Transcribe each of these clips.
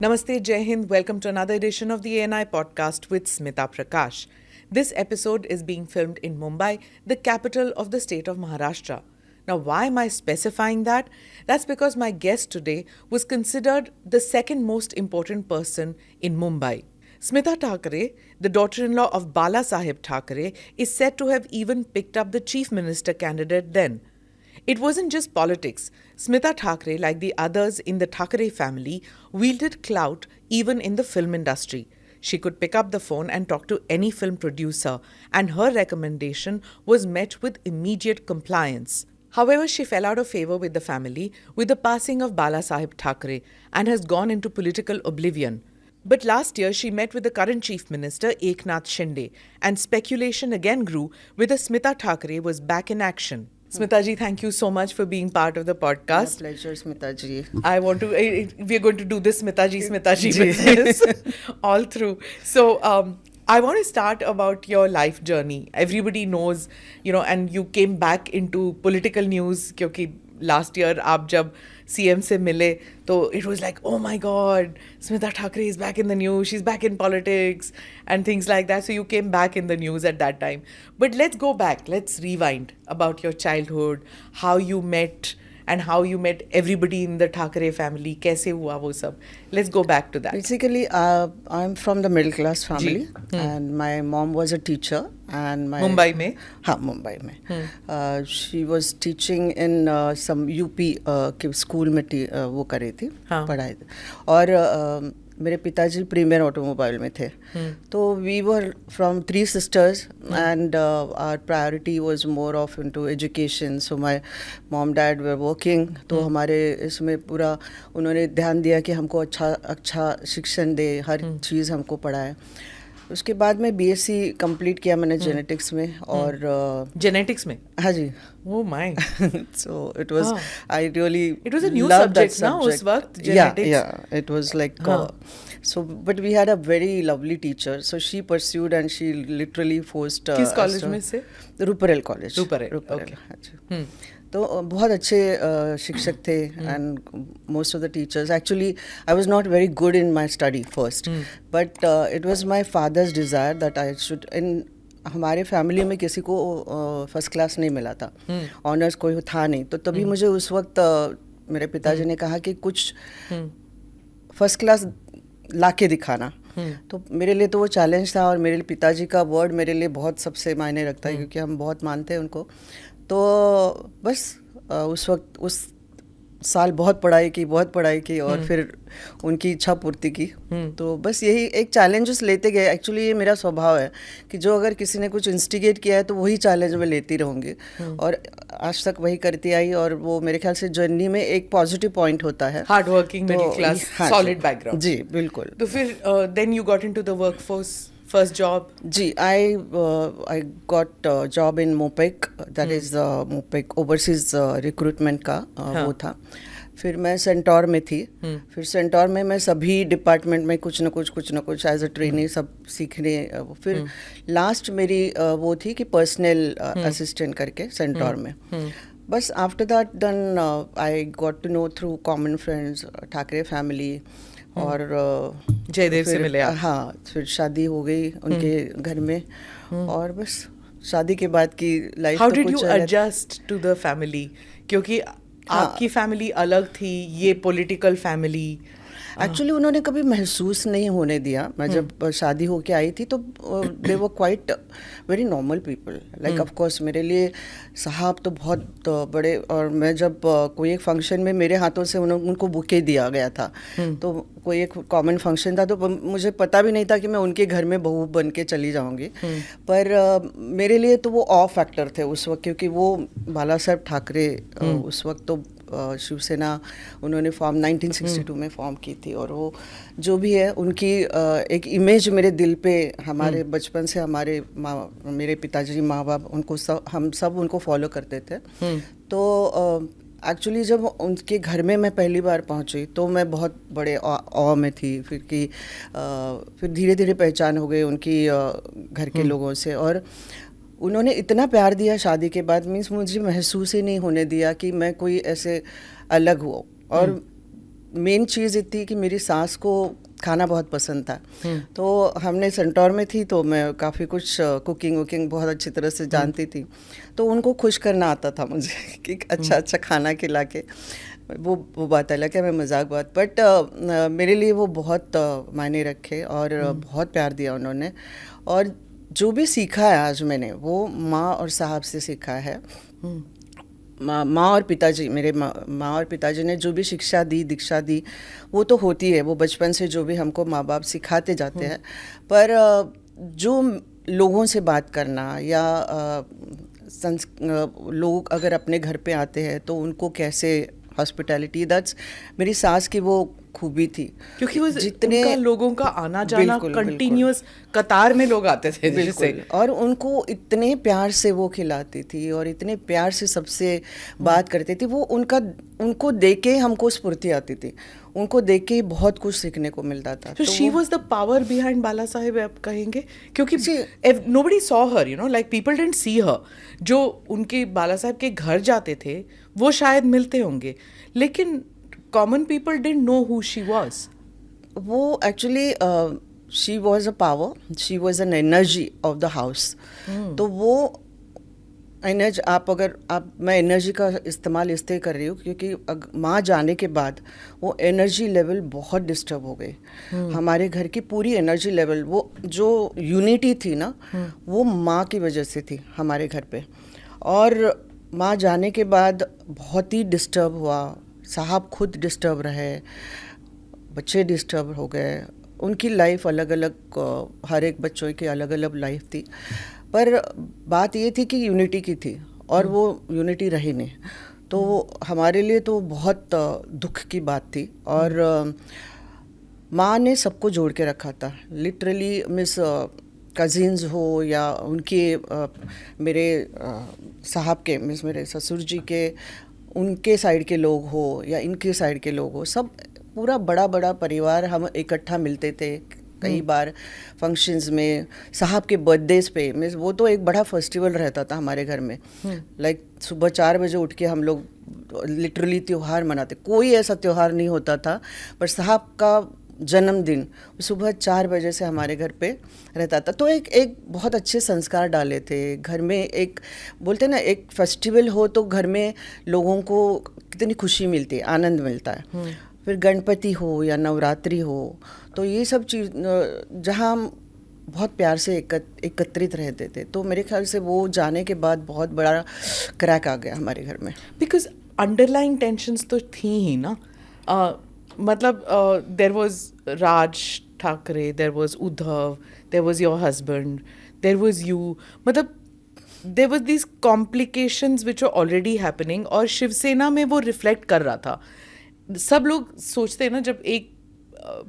Namaste, Jai Hind. Welcome to another edition of the ANI podcast with Smita Prakash. This episode is being filmed in Mumbai, the capital of the state of Maharashtra. Now, why am I specifying that? That's because my guest today was considered the second most important person in Mumbai. Smita Thakare, the daughter-in-law of Bala Saheb Thakare, is said to have even picked up the chief minister candidate then. It wasn't just politics. Smita Thakare, like the others in the Thakare family, wielded clout even in the film industry. She could pick up the phone and talk to any film producer, and her recommendation was met with immediate compliance. However, she fell out of favor with the family with the passing of Bala Saheb Thakare and has gone into political oblivion. But last year, she met with the current Chief Minister, Eknath Shinde, and speculation again grew whether Smita Thakare was back in action. Smita ji, thank you so much for being part of the podcast. My pleasure, Smita ji. We're going to do this Smita ji business all through. So, I want to start about your life journey. Everybody knows, and you came back into political news because last year आप जब CM से मिले तो it was like, oh my God, Smita Thakare is back in the news, she's back in politics and things like that. So you came back in the news at that time. But let's go back, let's rewind about your childhood, how you met and how you met everybody in the Thakare family, कैसे हुआ वो सब. Let's go back to that. Basically, I'm from the middle class family and my mom was a teacher. And my Mumbai में? हाँ, Mumbai में. She was teaching in some UP के school में वो कर रही थी, पढ़ाई थी. और मेरे पिताजी प्रीमियर ऑटोमोबाइल में थे. तो we were from 3 sisters and our priority was more of into education. So my mom dad were working. तो हमारे इसमें पूरा उन्होंने ध्यान दिया कि हमको अच्छा शिक्षण दे, हर चीज़ हमको पढ़ाए. उसके बाद में BSc कंप्लीट किया मैंने जेनेटिक्स में. और जेनेटिक्स में? हाँ जी. Oh my. So it was, I really it was a new loved subject that ना subject. उस वक्त, genetics? Yeah, it was like so, but we had a very lovely teacher. So she pursued and she literally forced किस college में से? Ruparel college. Ruparel, okay. हाँ जी. तो बहुत अच्छे शिक्षक थे and most of the teachers. Actually, I was not very good in my study first, but it was my father's desire that I should. In हमारे फैमिली में किसी को फर्स्ट क्लास नहीं मिला था, ऑनर्स कोई था नहीं. तो तभी मुझे उस वक्त मेरे पिताजी ने कहा कि कुछ फर्स्ट क्लास लाके दिखाना. तो मेरे लिए तो वो चैलेंज था और मेरे पिताजी का वर्ड मेरे लिए बहुत सबसे मायने रखता है क्योंकि हम बहुत मानते हैं उनको. तो बस उस वक्त उस साल बहुत पढ़ाई की और फिर उनकी इच्छा पूर्ति की. तो बस यही एक चैलेंजेस लेते गए. एक्चुअली ये मेरा स्वभाव है कि जो अगर किसी ने कुछ इंस्टिगेट किया है तो वही चैलेंज मैं लेती रहूँगी और आज तक वही करती आई. और वो मेरे ख्याल से जर्नी में एक पॉजिटिव पॉइंट होता है. Hard working, middle class, solid background. जी बिल्कुल. तो फिर then you got into the workforce. First job? जी, I got job in MOPEC, that is MOPEC overseas recruitment का वो था. फिर मैं सेंटोर में थी. फिर सेंटोर में मैं सभी डिपार्टमेंट में कुछ न कुछ एज अ ट्रेनी सब सीखने. फिर लास्ट मेरी वो थी कि पर्सनल असिस्टेंट करके सेंटोर में. बस after that then I got to know through common friends Thackeray family. और जयदेव से मिले आप? हाँ, फिर शादी हो गई उनके घर में. और बस शादी के बाद की life. How did you adjust to the family? क्योंकि आपकी फैमिली अलग थी, ये पॉलिटिकल फैमिली. एक्चुअली उन्होंने कभी महसूस नहीं होने दिया. मैं जब शादी होके आई थी तो they were quite very normal people. Like of course मेरे लिए साहब तो बहुत बड़े. और मैं जब कोई एक फंक्शन में मेरे हाथों से उनको बुके दिया गया था. तो कोई एक कॉमन फंक्शन था तो मुझे पता भी नहीं था कि मैं उनके घर में बहू बन के चली जाऊंगी. पर मेरे लिए तो वो ऑ फैक्टर थे उस वक्त क्योंकि वो बाला साहब ठाकरे उस वक्त तो शिवसेना उन्होंने फॉर्म 1962 में फॉर्म की थी. और वो जो भी है उनकी एक इमेज मेरे दिल पे, हमारे बचपन से हमारे मेरे पिताजी माँ बाप उनको हम सब उनको फॉलो करते थे. तो एक्चुअली जब उनके घर में मैं पहली बार पहुंची तो मैं बहुत बड़े ऑ में थी. फिर धीरे धीरे पहचान हो गई उनकी घर के लोगों से. और उन्होंने इतना प्यार दिया शादी के बाद. मीन्स मुझे महसूस ही नहीं होने दिया कि मैं कोई ऐसे अलग हुआ. और मेन चीज़ थी कि मेरी सास को खाना बहुत पसंद था। तो हमने सेंटोर में थी तो मैं काफ़ी कुछ कुकिंग वुकिंग बहुत अच्छी तरह से जानती थी, तो उनको खुश करना आता था मुझे कि अच्छा अच्छा खाना खिला के। वो बात अलग है, मैं मजाक बात, बट मेरे लिए वो बहुत मायने रखे और बहुत प्यार दिया उन्होंने। और जो भी सीखा है आज मैंने वो माँ और साहब से सीखा है। माँ और पिताजी, मेरे माँ और पिताजी ने जो भी शिक्षा दी, दीक्षा दी, वो तो होती है, वो बचपन से जो भी हमको माँ बाप सिखाते जाते हैं। पर जो लोगों से बात करना या लोग अगर अपने घर पे आते हैं तो उनको कैसे हॉस्पिटैलिटी, दैट्स मेरी सास की वो खूबी थी, क्योंकि वो जितने लोगों का आना जाना कंटिन्यूअस कतार में लोग आते थे जिससे, और उनको इतने प्यार से वो खिलाती थी और इतने प्यार से सबसे बात करती थी। वो उनको देख के हमको स्फूर्ति आती थी, उनको देख के बहुत कुछ सीखने को मिलता था। तो she was the power behind Balasaheb, आप कहेंगे? क्योंकि nobody saw her, you know, like people didn't see her. जो उनके बाला साहब के घर जाते थे वो शायद मिलते होंगे, लेकिन common people didn't know who she was. वो actually she was a power, she was an energy of the house. तो वो एनर्जी, मैं एनर्जी का इस्तेमाल इसलिए कर रही हूँ क्योंकि माँ जाने के बाद वो एनर्जी लेवल बहुत डिस्टर्ब हो गई। हमारे घर की पूरी एनर्जी लेवल, वो जो यूनिटी थी ना, वो माँ की वजह से थी हमारे घर पे। और माँ जाने के बाद बहुत ही डिस्टर्ब हुआ, साहब खुद डिस्टर्ब रहे, बच्चे डिस्टर्ब हो गए। उनकी लाइफ अलग अलग, हर एक बच्चों की अलग अलग लाइफ थी, पर बात ये थी कि यूनिटी की थी और वो यूनिटी रही नहीं। तो हमारे लिए तो बहुत दुख की बात थी। और माँ ने सबको जोड़ के रखा था, लिटरली। मिस कज़िन्स हो या उनके मेरे साहब के, मिस मेरे ससुर जी के, उनके साइड के लोग हो या इनके साइड के लोग हो, सब पूरा बड़ा बड़ा परिवार हम इकट्ठा मिलते थे। कई बार फंक्शंस में, साहब के बर्थडेज पे, मीन्स वो तो एक बड़ा फेस्टिवल रहता था हमारे घर में। लाइक सुबह 4 बजे उठ के हम लोग लिटरली त्यौहार मनाते। कोई ऐसा त्यौहार नहीं होता था, पर साहब का जन्मदिन सुबह 4 बजे से हमारे घर पे रहता था। तो एक बहुत अच्छे संस्कार डाले थे घर में। एक बोलते ना, एक फेस्टिवल हो तो घर में लोगों को कितनी खुशी मिलती है, आनंद मिलता है। फिर गणपति हो या नवरात्रि हो, तो ये सब चीज़ जहाँ हम बहुत प्यार से एकत्रित रहते थे। तो मेरे ख्याल से वो जाने के बाद बहुत बड़ा क्रैक आ गया हमारे घर में। बिकॉज अंडरलाइंग टेंशन्स तो थी ही ना। मतलब there was Raj Thackeray, there was Uddhav, there was your husband, there was you. मतलब there was these complications which are already happening, और शिवसेना में वो रिफ्लेक्ट कर रहा था। सब लोग सोचते हैं ना, जब एक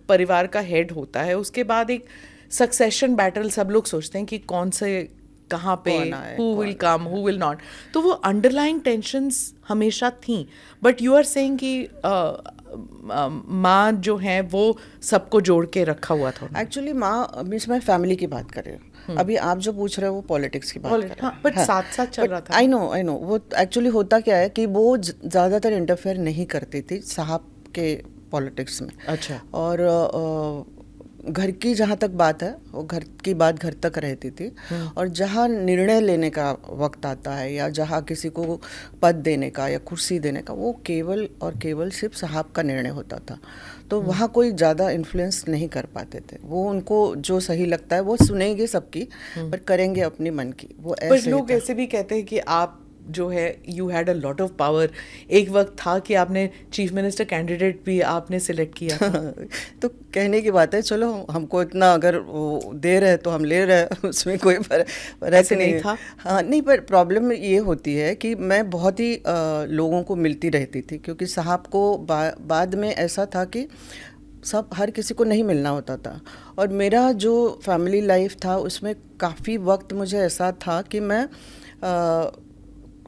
परिवार का हेड होता है उसके बाद एक सक्सेशन बैटल, सब लोग सोचते हैं कि कौन से कहाँ पे, who will come, who will not. तो वो अंडरलाइंग टेंशन्स हमेशा थी। बट यू आर सेइंग कि माँ जो है वो सबको जोड़ के रखा हुआ था। एक्चुअली माँ, मीन्स मैं फैमिली की बात कर रही हूँ। अभी आप जो पूछ रहे हो वो पॉलिटिक्स की बात कर रहे हैं। बट साथ साथ चल रहा था। आई नो वो एक्चुअली होता क्या है कि वो ज़्यादातर इंटरफेयर नहीं करती थी साहब के पॉलिटिक्स में। अच्छा। और घर की जहाँ तक बात है, वो घर की बात घर तक रहती थी। और जहाँ निर्णय लेने का वक्त आता है या जहाँ किसी को पद देने का या कुर्सी देने का, वो केवल और केवल सिर्फ साहब का निर्णय होता था। तो वहाँ कोई ज़्यादा इन्फ्लुएंस नहीं कर पाते थे। वो उनको जो सही लगता है वो सुनेंगे सबकी, पर करेंगे अपनी मन की। वो ऐसे लोग ऐसे भी कहते हैं कि आप जो है, you had a lot of power. एक वक्त था कि आपने चीफ मिनिस्टर कैंडिडेट भी आपने सिलेक्ट किया था। तो कहने की बात है, चलो हमको इतना अगर वो दे रहे तो हम ले रहे, उसमें कोई फर्क नहीं था। हाँ, नहीं, पर प्रॉब्लम ये होती है कि मैं बहुत ही लोगों को मिलती रहती थी, क्योंकि साहब को बाद में ऐसा था कि सब हर किसी को नहीं मिलना होता था। और मेरा जो फैमिली लाइफ था उसमें काफ़ी वक्त मुझे ऐसा था कि मैं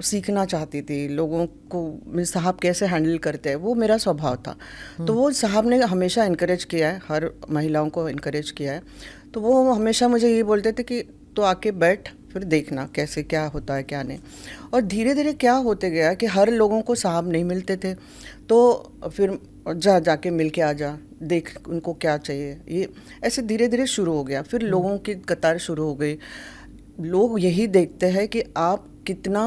सीखना चाहती थी लोगों को, साहब कैसे हैंडल करते हैं, वो मेरा स्वभाव था। तो वो साहब ने हमेशा इनकरेज किया है, हर महिलाओं को इनकरेज किया है। तो वो हमेशा मुझे ये बोलते थे कि तो आके बैठ, फिर देखना कैसे क्या होता है क्या नहीं। और धीरे धीरे क्या होते गया कि हर लोगों को साहब नहीं मिलते थे। तो फिर और जाके मिल के आ जा, देख उनको क्या चाहिए। ये ऐसे धीरे धीरे शुरू हो गया। फिर लोगों की कतार शुरू हो गई। लोग यही देखते हैं कि आप कितना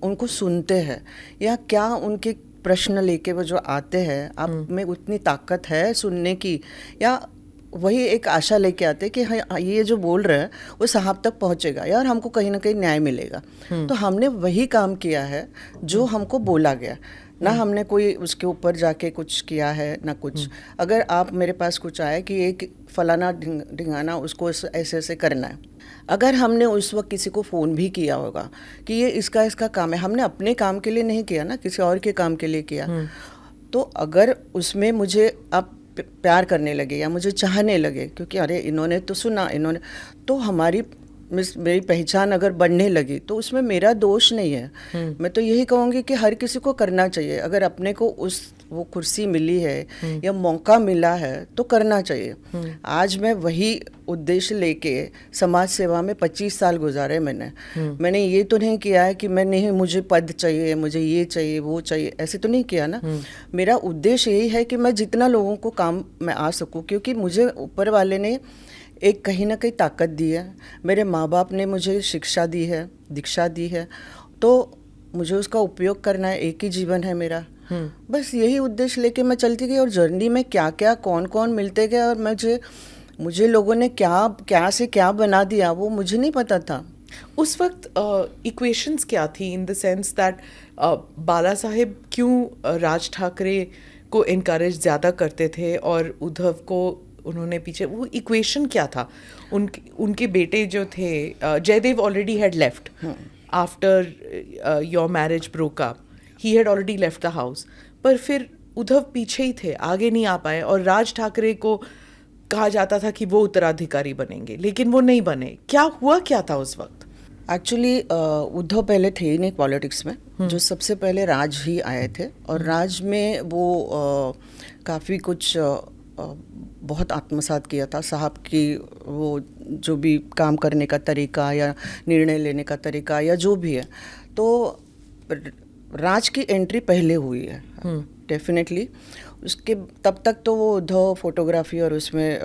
उनको सुनते हैं, या क्या उनके प्रश्न लेके वो जो आते हैं, आप में उतनी ताकत है सुनने की, या वही एक आशा लेके आते हैं कि हाँ ये जो बोल रहे हैं वो साहब तक पहुंचेगा यार, हमको कहीं ना कहीं न्याय मिलेगा। तो हमने वही काम किया है जो हमको बोला गया, ना हमने कोई उसके ऊपर जाके कुछ किया है ना कुछ। अगर आप मेरे पास कुछ आए कि एक फलाना ढिंगाना उसको ऐसे ऐसे करना है, अगर हमने उस वक्त किसी को फ़ोन भी किया होगा कि ये इसका काम है, हमने अपने काम के लिए नहीं किया ना, किसी और के काम के लिए किया, तो अगर उसमें मुझे आप प्यार करने लगे या मुझे चाहने लगे क्योंकि अरे इन्होंने तो सुना, इन्होंने तो मेरी पहचान अगर बढ़ने लगी, तो उसमें मेरा दोष नहीं है। मैं तो यही कहूँगी कि हर किसी को करना चाहिए। अगर अपने को वो कुर्सी मिली है या मौका मिला है तो करना चाहिए। आज मैं वही उद्देश्य लेके समाज सेवा में 25 साल गुजारे मैंने ये तो नहीं किया है कि मुझे पद चाहिए, मुझे ये चाहिए वो चाहिए, ऐसे तो नहीं किया ना। मेरा उद्देश्य यही है कि मैं जितना लोगों को काम में आ सकूं, क्योंकि मुझे ऊपर वाले ने एक कहीं ना कहीं ताकत दी है, मेरे माँ बाप ने मुझे शिक्षा दी है, दीक्षा दी है, तो मुझे उसका उपयोग करना है। एक ही जीवन है मेरा, बस यही उद्देश्य लेके मैं चलती गई। और जर्नी में क्या क्या कौन कौन मिलते गए और मुझे लोगों ने क्या से क्या बना दिया वो मुझे नहीं पता था। उस वक्त इक्वेशंस क्या थी, इन द सेंस दैट बाला साहेब क्यों राज ठाकरे को इनकरेज ज़्यादा करते थे और उद्धव को उन्होंने पीछे, वो इक्वेशन क्या था? उनके बेटे जो थे, Jaidev already had left after your marriage broke up, he had already left the house, पर फिर उद्धव पीछे ही थे, आगे नहीं आ पाए। और राज ठाकरे को कहा जाता था कि वो उत्तराधिकारी बनेंगे, लेकिन वो नहीं बने। क्या था उस वक्त? एक्चुअली उद्धव पहले थे ही नहीं पॉलिटिक्स में। जो सबसे पहले राज ही आए थे, और राज में वो काफ़ी कुछ बहुत आत्मसात किया था साहब की, वो जो भी काम करने का तरीका या निर्णय लेने का तरीका या जो भी है। तो राज की एंट्री पहले हुई है डेफिनेटली। उसके तब तक तो वो उद्धव फोटोग्राफी और उसमें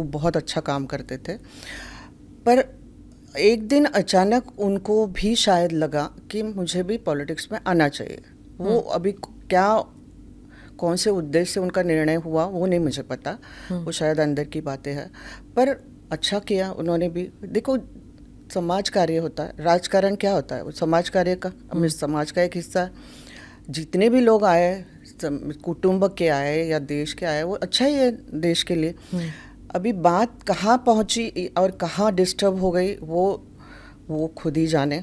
बहुत अच्छा काम करते थे। पर एक दिन अचानक उनको भी शायद लगा कि मुझे भी पॉलिटिक्स में आना चाहिए। वो अभी कौन से उद्देश्य से उनका निर्णय हुआ वो नहीं मुझे पता, वो शायद अंदर की बातें हैं। पर अच्छा किया उन्होंने भी। देखो, समाज कार्य होता है, राजकारण क्या होता है, वो समाज कार्य का, समाज का एक हिस्सा है। जितने भी लोग आए, कुटुंब के आए या देश के आए, वो अच्छा ही है देश के लिए। अभी बात कहाँ पहुँची और कहाँ डिस्टर्ब हो गई वो खुद ही जाने,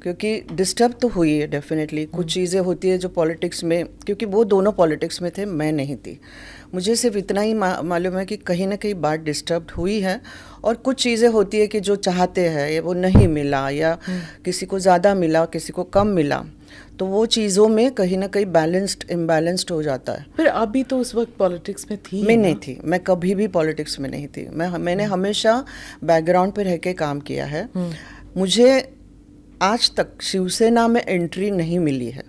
क्योंकि डिस्टर्ब तो हुई है डेफिनेटली। कुछ चीज़ें होती है जो पॉलिटिक्स में, क्योंकि वो दोनों पॉलिटिक्स में थे, मैं नहीं थी, मुझे सिर्फ इतना ही मालूम है कि कहीं ना कहीं बात डिस्टर्ब हुई है। और कुछ चीज़ें होती है कि जो चाहते हैं वो नहीं मिला, या किसी को ज़्यादा मिला, किसी को कम मिला, तो वो चीज़ों में कहीं ना कहीं इम्बैलेंस्ड हो जाता है। फिर आप भी तो उस वक्त पॉलिटिक्स में थी? मैं नहीं थी, मैं कभी भी पॉलिटिक्स में नहीं थी। मैंने हमेशा बैकग्राउंड पे रह के काम किया है। मुझे आज तक शिवसेना में एंट्री नहीं मिली है।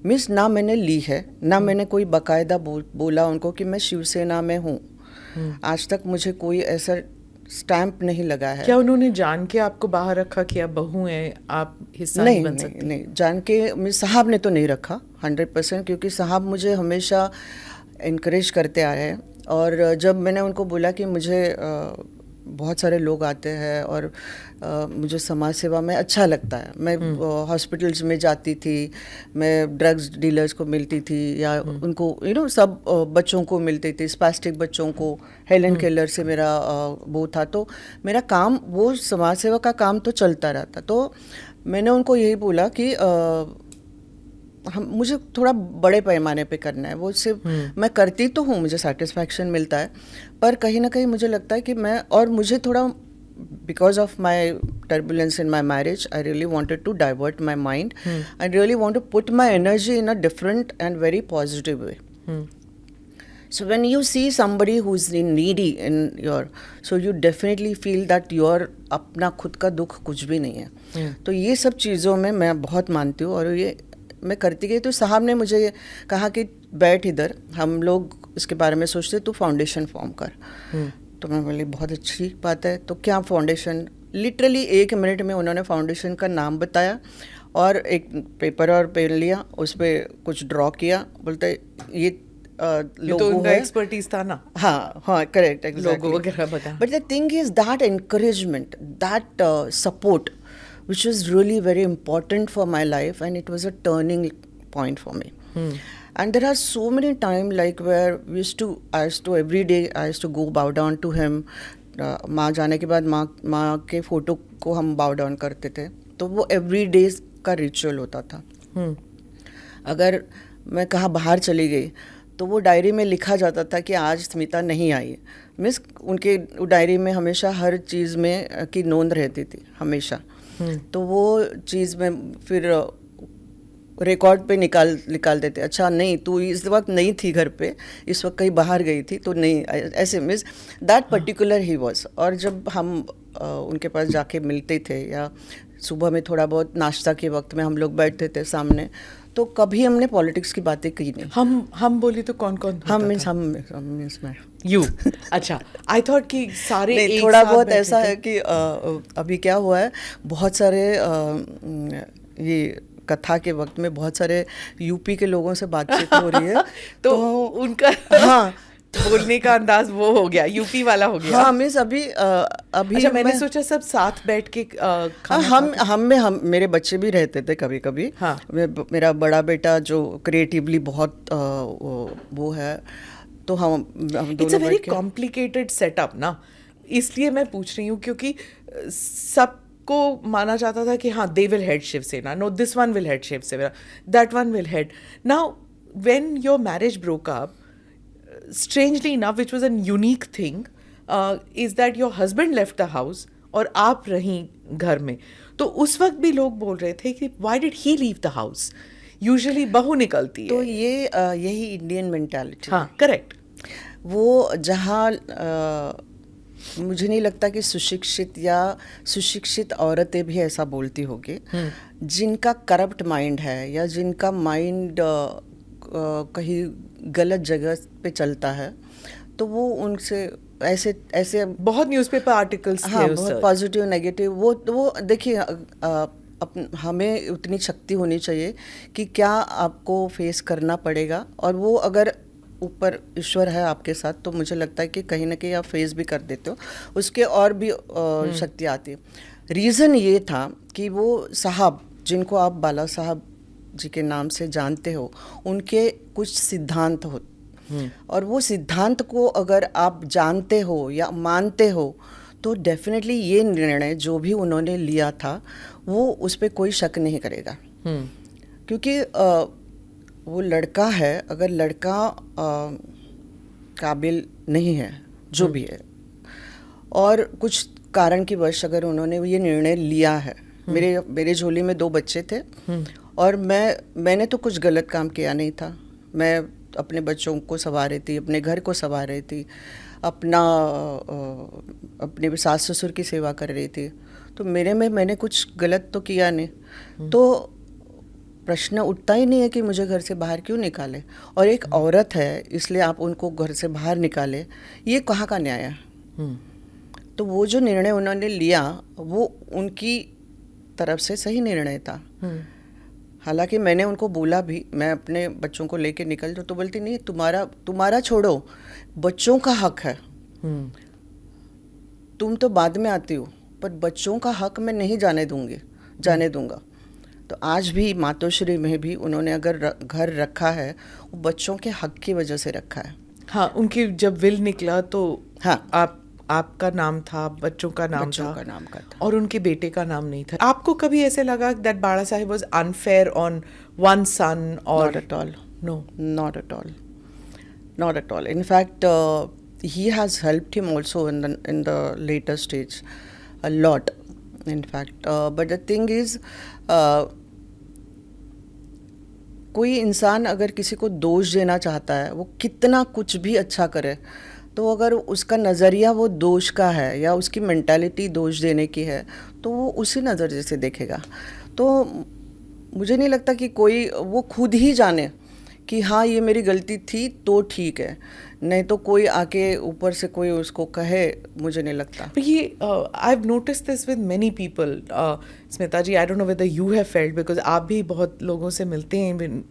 मिस ना मैंने ली है, ना मैंने कोई बाकायदा बोला उनको कि मैं शिवसेना में हूँ। आज तक मुझे कोई ऐसा स्टैंप नहीं लगा है। क्या उन्होंने जान के आपको बाहर रखा कि आप बहू हैं, आप हिस्सा नहीं बन सकते? नहीं, जान के मिस साहब ने तो नहीं रखा 100%, क्योंकि साहब मुझे हमेशा इनकरेज करते आए हैं। और जब मैंने उनको बोला कि मुझे बहुत सारे लोग आते हैं और मुझे समाज सेवा में अच्छा लगता है, मैं हॉस्पिटल्स में जाती थी, मैं ड्रग्स डीलर्स को मिलती थी, या उनको सब बच्चों को मिलती थी, स्पास्टिक बच्चों को। हेलन केलर से मेरा वो था, तो मेरा काम, वो समाज सेवा का काम तो चलता रहता। तो मैंने उनको यही बोला कि मुझे थोड़ा बड़े पैमाने पे करना है। वो सिर्फ मैं करती तो हूँ, मुझे सेटिस्फैक्शन मिलता है, पर कहीं ना कहीं मुझे लगता है कि मुझे थोड़ा, because of my turbulence in my marriage, I really wanted to divert my mind. I really want to put my energy in a different and very positive way. So when you see somebody who's needy so you definitely feel that your अपना खुद का दुख कुछ भी नहीं है। तो ये सब चीज़ों में मैं बहुत मानती हूँ, और ये मैं करती गई। तो साहब ने मुझे ये कहा कि बैठ इधर, हम लोग इसके बारे में सोचते तू फाउंडेशन फॉर्म कर। तो मैं बोली बहुत अच्छी बात है, तो क्या फाउंडेशन, लिटरली 1 मिनट में उन्होंने फाउंडेशन का नाम बताया और एक पेपर और पेन लिया, उस पर कुछ ड्रॉ किया, बोलते ये ये तो उनका एक्सपर्टीज था ना। हाँ हाँ, करेक्ट, लोगो वगैरह बता। But the thing is that encouragement, that support which was really very important for my life, and it was a turning point for me. And there are so many times like where I used to every day I used to go bow down to him. माँ जाने के बाद माँ के photo को हम बाउ down करते थे, तो वो एवरी डे का रिचुअल होता था। अगर मैं कहाँ बाहर चली गई तो वो डायरी में लिखा जाता था कि आज स्मिता नहीं आई, मीन्स उनके डायरी में हमेशा हर चीज़ में की नोंद रहती थी हमेशा। तो वो चीज़ में फिर रिकॉर्ड पे निकाल देते, अच्छा नहीं तू इस वक्त नहीं थी घर पे, इस वक्त कहीं बाहर गई थी तो नहीं, ऐसे means that particular he was. और जब हम उनके पास जाके मिलते थे या सुबह में थोड़ा बहुत नाश्ता के वक्त में हम लोग बैठते थे सामने, तो कभी हमने पॉलिटिक्स की बातें की नहीं। हम बोली तो कौन कौन? हम मीन्स मैं यू। अच्छा, आई थॉट कि सारे नहीं, एक थोड़ा साथ बहुत बैठे ऐसा थे। है कि अभी क्या हुआ है, बहुत सारे ये कथा के वक्त में बहुत सारे यूपी के लोगों से बातचीत हो रही है तो उनका हाँ बोलने का अंदाज वो हो गया, यूपी वाला हो गया। हाँ मीन्स अभी अच्छा, मैंने सोचा सब साथ बैठ के खाना हम मेरे बच्चे भी रहते थे कभी कभी। हाँ। मेरा बड़ा बेटा जो क्रिएटिवली बहुत वो है, तो हम इट्स अ दोनों वेरी बैठ के कॉम्प्लिकेटेड सेटअप ना, इसलिए मैं पूछ रही हूँ क्योंकि सबको माना जाता था कि हाँ they will head Shiv Sena, no this one will head Shiv Sena, that one will head. Now when your marriage broke up, strangely enough, which was a unique thing, is that your husband left the house और आप रहीं घर में। तो उस वक्त भी लोग बोल रहे थे कि why did he leave the house? Usually बहू निकलती है। तो ये यही इंडियन मेंटालिटी। हाँ, करेक्ट। वो जहाँ मुझे नहीं लगता कि सुशिक्षित औरतें भी ऐसा बोलती होगी, जिनका करप्ट माइंड है या जिनका माइंड कहीं गलत जगह पे चलता है, तो वो उनसे ऐसे बहुत न्यूज़पेपर आर्टिकल्स थे हाँ, उस बहुत पॉजिटिव नेगेटिव, वो देखिए हमें उतनी शक्ति होनी चाहिए कि क्या आपको फेस करना पड़ेगा, और वो अगर ऊपर ईश्वर है आपके साथ तो मुझे लगता है कि कहीं ना कहीं आप फेस भी कर देते हो, उसके और भी शक्ति आती है। रीज़न ये था कि वो साहब जिनको आप बाला साहब जी के नाम से जानते हो, उनके कुछ सिद्धांत हो, और वो सिद्धांत को अगर आप जानते हो या मानते हो तो डेफिनेटली ये निर्णय जो भी उन्होंने लिया था वो उस पर कोई शक नहीं करेगा। क्योंकि वो लड़का है, अगर लड़का काबिल नहीं है जो भी है, और कुछ कारण की वश अगर उन्होंने ये निर्णय लिया है, मेरे झोली में 2 बच्चे थे और मैंने तो कुछ गलत काम किया नहीं था, मैं अपने बच्चों को संभाल रही थी, अपने घर को संभाल रही थी, अपने सास ससुर की सेवा कर रही थी, तो मैंने कुछ गलत तो किया नहीं। तो प्रश्न उठता ही नहीं है कि मुझे घर से बाहर क्यों निकाले, और एक औरत है इसलिए आप उनको घर से बाहर निकाले, ये कहाँ का न्याय है? तो वो जो निर्णय उन्होंने लिया वो उनकी तरफ से सही निर्णय था। हालांकि मैंने उनको बोला भी, मैं अपने बच्चों को लेके निकल जाऊँ तो बोलती नहीं, तुम्हारा छोड़ो, बच्चों का हक है, तुम तो बाद में आती हो, पर बच्चों का हक मैं नहीं जाने दूंगा। तो आज भी मातोश्री में भी उन्होंने अगर घर रखा है वो बच्चों के हक की वजह से रखा है। हाँ, उनकी जब विल निकला तो हाँ, आपका नाम था, बच्चों का नाम था, और उनके बेटे का नाम नहीं था। आपको कभी ऐसे लगा that Balasaheb was unfair on one son? और not at all, no, not at all. In fact, he has helped him also in the later stage a lot. In fact, but the thing is, कोई इंसान अगर किसी को दोष देना चाहता है, वो कितना कुछ भी अच्छा करे, तो अगर उसका नज़रिया वो दोष का है या उसकी मेंटालिटी दोष देने की है तो वो उसी नज़रिए से देखेगा। तो मुझे नहीं लगता कि कोई वो खुद ही जाने कि हाँ ये मेरी गलती थी तो ठीक है, नहीं तो कोई आके ऊपर से कोई उसको कहे, मुझे नहीं लगता. But I've noticed this with many people. Smita ji, I don't know whether you have felt, because आप भी बहुत लोगों से मिलते हैं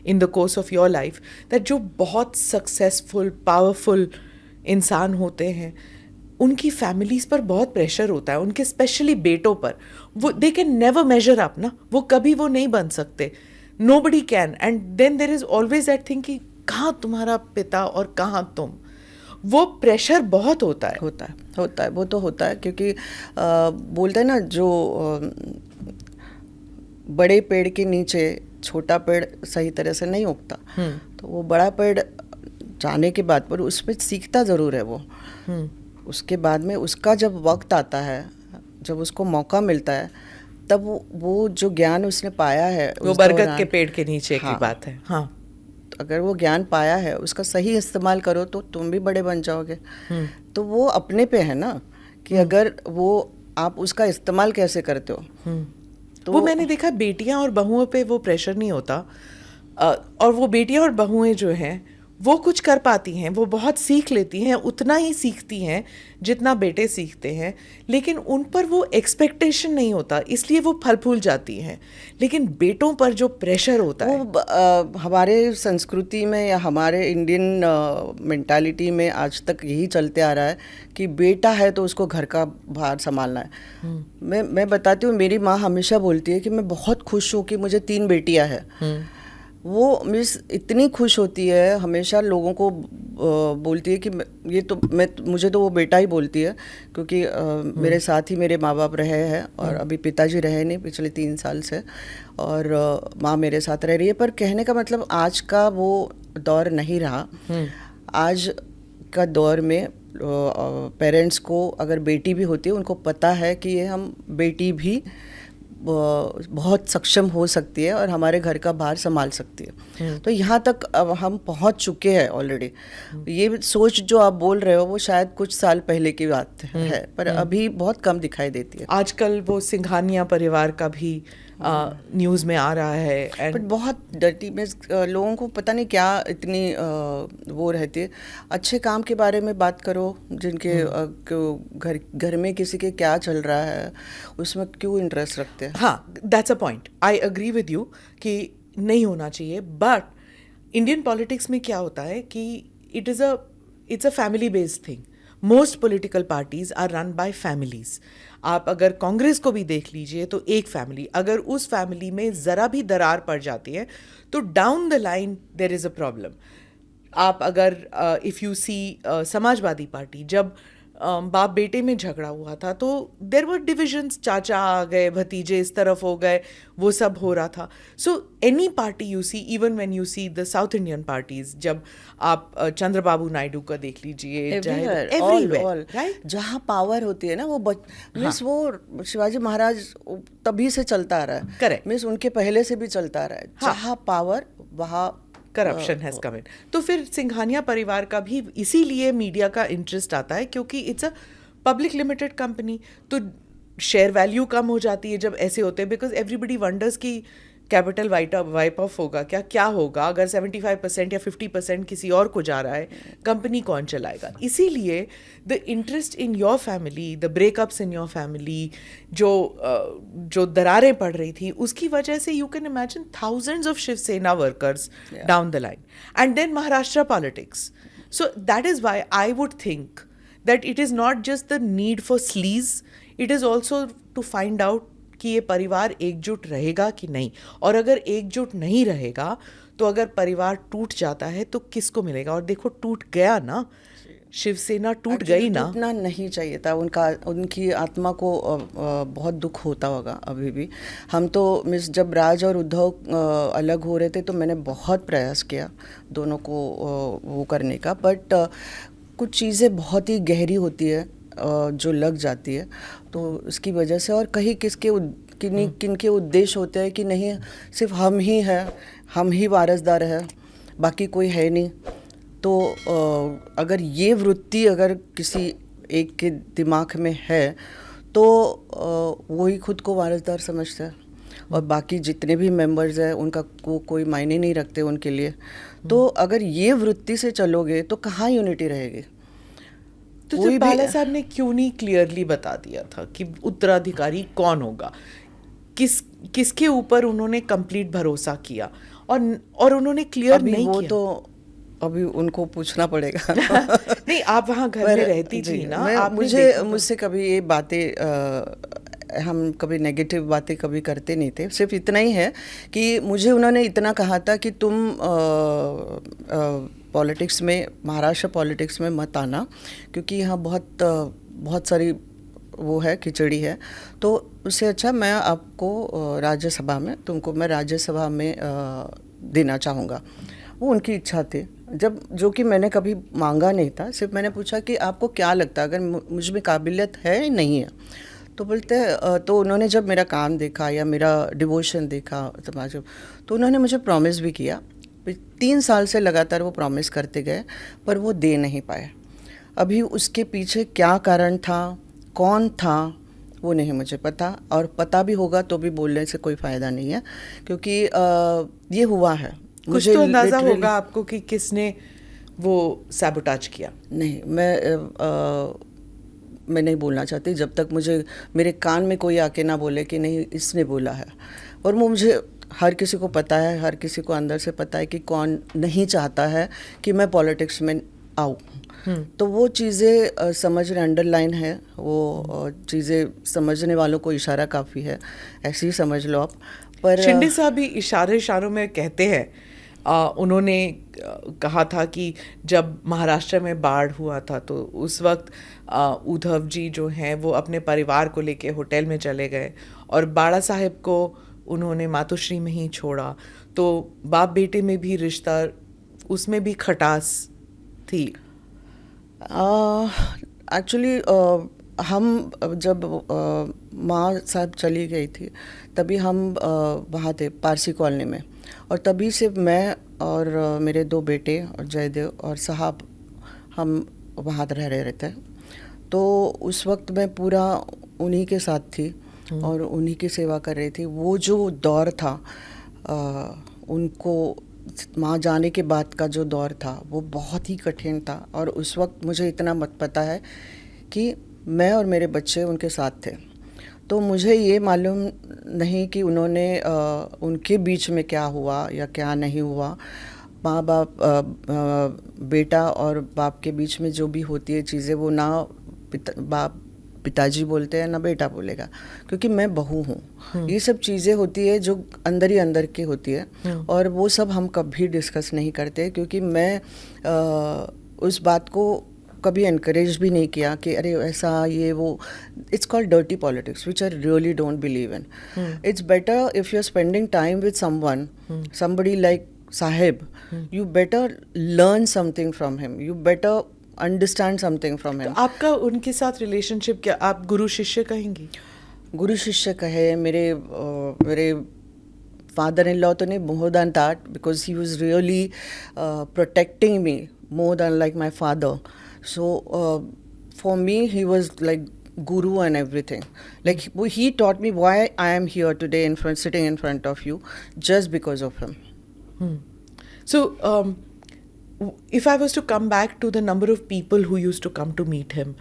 in the course of your life, that जो बहुत successful, powerful इंसान होते हैं, उनकी फैमिलीज पर बहुत प्रेशर होता है, उनके स्पेशली बेटों पर. वो they can never major up ना, वो कभी वो नहीं बन सकते. Nobody can. And then there is always that thing कि कहाँ तुम्हारा पिता और कहाँ तुम. वो प्रेशर बहुत होता है. वो तो होता है क्योंकि बोलते हैं ना, जो बड़े पेड़ के नीचे छोटा पेड़ सही तरह से नहीं उगता. तो वो बड़ा पेड़ जाने के बाद पर उसमें सीखता ज़रूर है वो. उसके बाद में उसका जब वक्त आता है, जब उसको मौका मिलता है, तब वो जो ज्ञान उसने पाया है, वो बरगद के पेड़ के नीचे की बात है. हाँ, अगर वो ज्ञान पाया है, उसका सही इस्तेमाल करो तो तुम भी बड़े बन जाओगे. तो वो अपने पे है ना कि अगर वो आप उसका इस्तेमाल कैसे करते हो. तो वो मैंने देखा बेटियां और बहुओं पे वो प्रेशर नहीं होता. और वो बेटियां और बहुएं जो हैं वो कुछ कर पाती हैं, वो बहुत सीख लेती हैं, उतना ही सीखती हैं जितना बेटे सीखते हैं, लेकिन उन पर वो एक्सपेक्टेशन नहीं होता, इसलिए वो फल फूल जाती हैं. लेकिन बेटों पर जो प्रेशर होता है, हमारे संस्कृति में या हमारे इंडियन मेंटालिटी में आज तक यही चलते आ रहा है कि बेटा है तो उसको घर का भार संभालना है. मैं बताती हूँ, मेरी माँ हमेशा बोलती है कि मैं बहुत खुश हूँ कि मुझे 3 बेटियाँ हैं. वो मिस इतनी खुश होती है, हमेशा लोगों को बोलती है कि मुझे तो वो बेटा ही बोलती है, क्योंकि मेरे साथ ही मेरे माँ बाप रहे हैं और अभी पिताजी रहे नहीं पिछले 3 साल से, और माँ मेरे साथ रह रही है. पर कहने का मतलब आज का वो दौर नहीं रहा. आज का दौर में पेरेंट्स को अगर बेटी भी होती है, उनको पता है कि ये हम बेटी भी बहुत सक्षम हो सकती है और हमारे घर का भार संभाल सकती है. तो यहाँ तक अब हम पहुँच चुके हैं ऑलरेडी. ये सोच जो आप बोल रहे हो वो शायद कुछ साल पहले की बात है, पर अभी बहुत कम दिखाई देती है. आजकल वो सिंघानिया परिवार का भी न्यूज़ में आ रहा है. बट बहुत डर्टी में लोगों को पता नहीं क्या इतनी वो रहती है. अच्छे काम के बारे में बात करो, जिनके घर में किसी के क्या चल रहा है, उसमें क्यों इंटरेस्ट रखते हैं. हाँ, that's a point. I agree with you कि नहीं होना चाहिए. बट इंडियन पॉलिटिक्स में क्या होता है कि it's a family based thing. Most political parties are run by families. आप अगर कांग्रेस को भी देख लीजिए तो एक फैमिली, अगर उस फैमिली में ज़रा भी दरार पड़ जाती है तो down the line there is a problem. आप अगर if you see Samajwadi party, जब बाप बेटे में झगड़ा हुआ था तो देयर वर डिविजन्स, चाचा आ गए, भतीजे इस तरफ हो गए, वो सब हो रहा था. So any party you see, even when you see the South Indian parties, जब आप चंद्रबाबू नायडू का देख लीजिए, एवरीवेयर, राइट, जहाँ पावर होती है ना वो मीन्स वो शिवाजी महाराज तभी से चलता आ रहा है. करेक्ट. मीन्स उनके पहले से भी चलता आ रहा है. जहाँ पावर वहाँ करप्शन हैज कम इन. तो फिर सिंघानिया परिवार का भी इसीलिए मीडिया का इंटरेस्ट आता है, क्योंकि it's a public limited company. तो शेयर वैल्यू कम हो जाती है जब ऐसे होते हैं, बिकॉज एवरीबडी वंडर्स कि कैपिटल वाइप ऑफ होगा क्या होगा अगर 75% या 50% किसी और को जा रहा है, कंपनी कौन चलाएगा. इसीलिए the interest in your family, the breakups in your family, जो दरारें पड़ रही थी, उसकी वजह से you can imagine thousands of Shiv Sena workers down the line. And then Maharashtra politics. So that is why I would think that it is not just the need for sleaze, it is also to find out कि ये परिवार एकजुट रहेगा कि नहीं. और अगर एकजुट नहीं रहेगा तो अगर परिवार टूट जाता है तो किसको मिलेगा. और देखो टूट गया ना, शिवसेना टूट गई ना. टूटना नहीं चाहिए था. उनकी आत्मा को बहुत दुख होता होगा अभी भी. हम तो जब राज और उद्धव अलग हो रहे थे तो मैंने बहुत प्रयास किया दोनों को वो करने का, बट कुछ चीज़ें बहुत ही गहरी होती है जो लग जाती है, तो उसकी वजह से. और कहीं किनके उद्देश्य होते हैं कि नहीं सिर्फ हम ही हैं, हम ही वारसदार हैं, बाकी कोई है नहीं. तो अगर ये वृत्ति अगर किसी एक के दिमाग में है तो वही खुद को वारसदार समझता है. और बाकी जितने भी मेंबर्स हैं उनका कोई मायने नहीं रखते उनके लिए। तो अगर ये वृत्ति से चलोगे तो कहाँ यूनिटी रहेगी? तो जब बाला साहब ने क्यों नहीं क्लियरली बता दिया था कि उत्तराधिकारी कौन होगा? किसके ऊपर उन्होंने कंप्लीट भरोसा किया और उन्होंने क्लियर नहीं वो किया? तो अभी उनको पूछना पड़ेगा। नहीं, आप वहाँ घर में रहती थी ना, आप मुझसे कभी ये बातें हम कभी नेगेटिव बातें कभी करते नहीं थे। सिर्फ इतना ही है कि मुझे उन्होंने इतना कहा था कि तुम पॉलिटिक्स में, महाराष्ट्र पॉलिटिक्स में मत आना, क्योंकि यहाँ बहुत सारी वो है, खिचड़ी है। तो उससे अच्छा मैं आपको राज्यसभा में, तुमको मैं राज्यसभा में देना चाहूँगा। वो उनकी इच्छा थी, जो कि मैंने कभी मांगा नहीं था। सिर्फ मैंने पूछा कि आपको क्या लगता है, अगर मुझ में काबिलियत है नहीं है? तो बोलते तो उन्होंने जब मेरा काम देखा या मेरा डिवोशन देखा समाज, तो उन्होंने मुझे प्रॉमिस भी किया। 3 साल से लगातार वो प्रॉमिस करते गए, पर वो दे नहीं पाए। अभी उसके पीछे क्या कारण था, कौन था, वो नहीं मुझे पता, और पता भी होगा तो भी बोलने से कोई फ़ायदा नहीं है, क्योंकि ये हुआ है। कुछ तो अंदाजा होगा आपको कि किसने वो सैबोटाज किया? नहीं, मैं नहीं बोलना चाहती जब तक मुझे मेरे कान में कोई आके ना बोले कि नहीं इसने बोला है। और वो मुझे, हर किसी को पता है, हर किसी को अंदर से पता है कि कौन नहीं चाहता है कि मैं पॉलिटिक्स में आऊँ। तो वो चीज़ें समझ रहे, अंडरलाइन है वो चीज़ें, समझने वालों को इशारा काफ़ी है, ऐसे ही समझ लो आप। पर शिंदे साहब भी इशारों में कहते हैं। उन्होंने कहा था कि जब महाराष्ट्र में बाढ़ हुआ था तो उस वक्त उद्धव जी जो हैं वो अपने परिवार को लेके होटल में चले गए और बाड़ा साहेब को उन्होंने मातोश्री में ही छोड़ा। तो बाप बेटे में भी रिश्ता, उसमें भी खटास थी। एक्चुअली हम जब माँ साहब चली गई थी तभी हम वहाँ थे पारसी कॉलोनी में, और तभी से मैं और मेरे 2 बेटे और जयदेव और साहब हम वहाँ रह रहे थे। तो उस वक्त मैं पूरा उन्हीं के साथ थी और उन्हीं की सेवा कर रही थी। वो जो दौर था, उनको माँ जाने के बाद का जो दौर था वो बहुत ही कठिन था। और उस वक्त मुझे इतना मत पता है कि मैं और मेरे बच्चे उनके साथ थे, तो मुझे ये मालूम नहीं कि उन्होंने उनके बीच में क्या हुआ या क्या नहीं हुआ। माँ बाप, बेटा और बाप के बीच में जो भी होती है चीज़ें, वो ना पिताजी बोलते हैं ना बेटा बोलेगा, क्योंकि मैं बहू हूँ। ये सब चीज़ें होती है जो अंदर ही अंदर की होती है, और वो सब हम कभी डिस्कस नहीं करते, क्योंकि मैं उस बात को कभी एनकरेज भी नहीं किया कि अरे ऐसा ये वो। It's called dirty politics which I really don't believe in. It's better if you are spending time with someone, somebody like Sahib, you better learn something from him, you better understand something from him. तो आपका उनके साथ relationship क्या, आप गुरु शिष्य कहेंगी? गुरु शिष्य कहे, मेरे फादर इन लॉ तो नहीं, more than that, because he was really protecting me more than like my father. So for me he was like guru and everything. Like he taught me why I am here today sitting in front of you, just because of him. So if I was to come back to the number of people who used to come to meet him,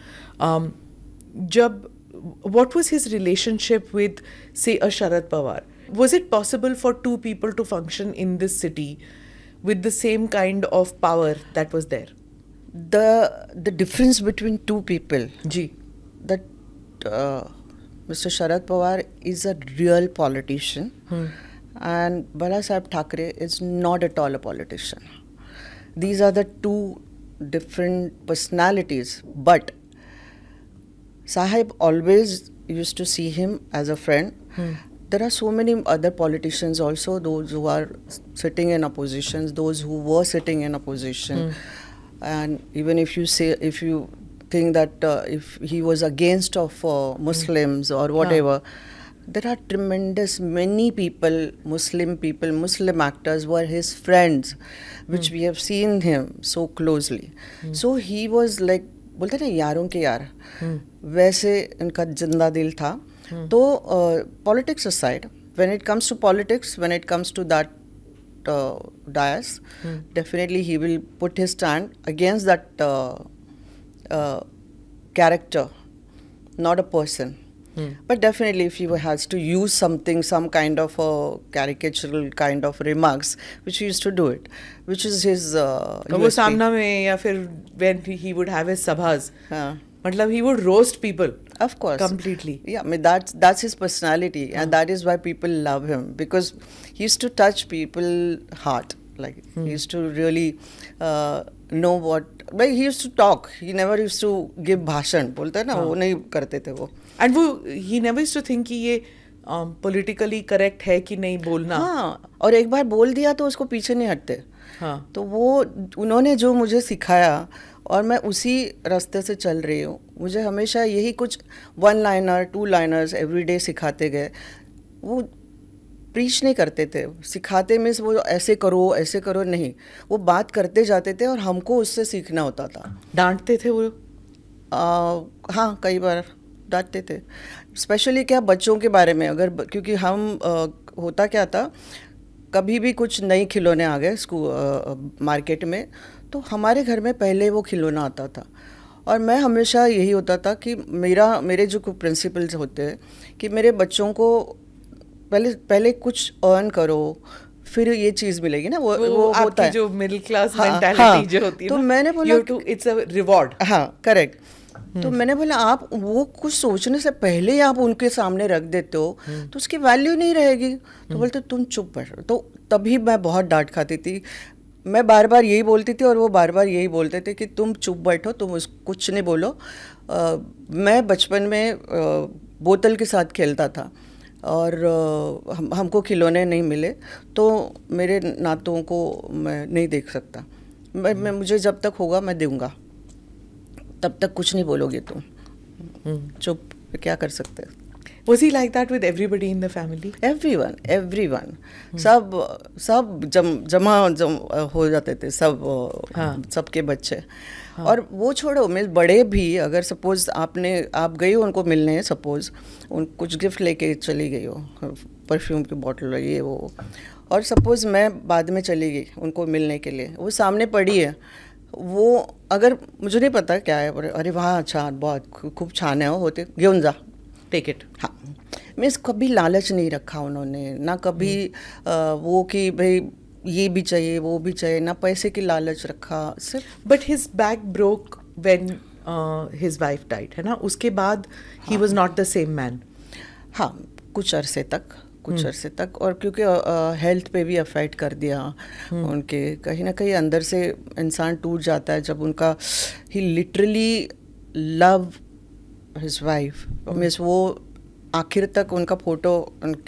what was his relationship with, say, a Sharad Pawar? Was it possible for two people to function in this city with the same kind of power that was there? The difference between two people, ji, that Mr. Sharad Pawar is a real politician, and Bala Saheb Thackeray is not at all a politician. These are the two different personalities, but Sahib always used to see him as a friend. There are so many other politicians also, those who are sitting in oppositions, those who were sitting in opposition. And even if you think that if he was against of Muslims or whatever, there are tremendous many people, Muslim actors were his friends, which we have seen him so closely. So he was like, बोलते ना यारों के यार, वैसे इनका जिंदा दिल था. तो politics aside, when it comes to politics, when it comes to that dais, definitely he will put his stand against that character, not a person. But definitely if he has to use something, some kind of a caricatural kind of remarks, which he used to do it, which is his वो USP. सामना में या फिर when he would have his sabhas, हाँ. मतलब he would roast people Of course. completely. Yeah, I mean that's his personality, and that is why people love him, because he used to touch people's heart. Like he used to really know what. Like he used to talk. He never used to give भाषण. बोलते हैं ना, वो नहीं करते थे वो. And वो he never used to think कि ये politically correct है कि नहीं बोलना. हाँ, और एक बार बोल दिया तो उसको पीछे नहीं हटते. हाँ. तो वो उन्होंने जो मुझे सिखाया और मैं उसी रास्ते से चल रही हूँ. मुझे हमेशा यही कुछ 1 लाइनर 2 लाइनर्स एवरीडे सिखाते गए. वो प्रीच नहीं करते थे, सिखाते मीन्स वो ऐसे करो नहीं, वो बात करते जाते थे और हमको उससे सीखना होता था. डांटते थे वो? हाँ, कई बार डांटते थे, स्पेशली क्या बच्चों के बारे में. अगर क्योंकि हम होता क्या था, कभी भी कुछ नए खिलौने आ गए स्कूल मार्केट में, तो हमारे घर में पहले वो खिलौना आता था. और मैं हमेशा यही होता था कि मेरे जो प्रिंसिपल्स होते हैं कि मेरे बच्चों को पहले कुछ अर्न करो, फिर ये चीज़ मिलेगी ना. वो होता है जो मिडिल क्लास हाँ, मेंटालिटी जो होती है तो ना, मैंने बोला इट्स अ रिवॉर्ड. हाँ, करेक्ट. तो मैंने बोला आप वो कुछ सोचने से पहले ही आप उनके सामने रख देते हो तो उसकी वैल्यू नहीं रहेगी. तो बोलते तुम चुप बैठो. तो तभी मैं बहुत डांट खाती थी. मैं बार बार यही बोलती थी और वो बार बार यही बोलते थे कि तुम चुप बैठो, तुम कुछ नहीं बोलो. मैं बचपन में बोतल के साथ खेलता था और हमको खिलौने नहीं मिले तो मेरे नातों को मैं नहीं देख सकता. मैं मुझे जब तक होगा मैं दूंगा, तब तक कुछ नहीं बोलोगे तुम. चुप, क्या कर सकते हैं. Was he like that with everybody in the family? Everyone. सब जमा हो जाते थे सब. हाँ. सबके बच्चे. हाँ. और वो छोड़ो, मैं बड़े भी अगर सपोज आप गई हो उनको मिलने, सपोज उन कुछ गिफ्ट लेके चली गई हो, परफ्यूम की बॉटल ये वो, और सपोज मैं बाद में चली गई उनको मिलने के लिए, वो सामने पड़ी है, वो अगर मुझे नहीं पता क्या है, अरे वाह अच्छा बहुत खूप छान है हो, होते घेऊन जा, टेक इट. हाँ. मीन्स कभी लालच नहीं रखा उन्होंने, ना कभी वो कि भाई ये भी चाहिए वो भी चाहिए, ना पैसे की लालच रखा सिर्फ. But his back broke when his wife died, है ना, उसके बाद he was not the same man. हाँ, कुछ अरसे तक और क्योंकि हेल्थ पे भी अफेक्ट कर दिया उनके. कहीं ना कहीं अंदर से इंसान टूट जाता है जब उनका ही literally love his wife. Means वो आखिर तक उनका फ़ोटो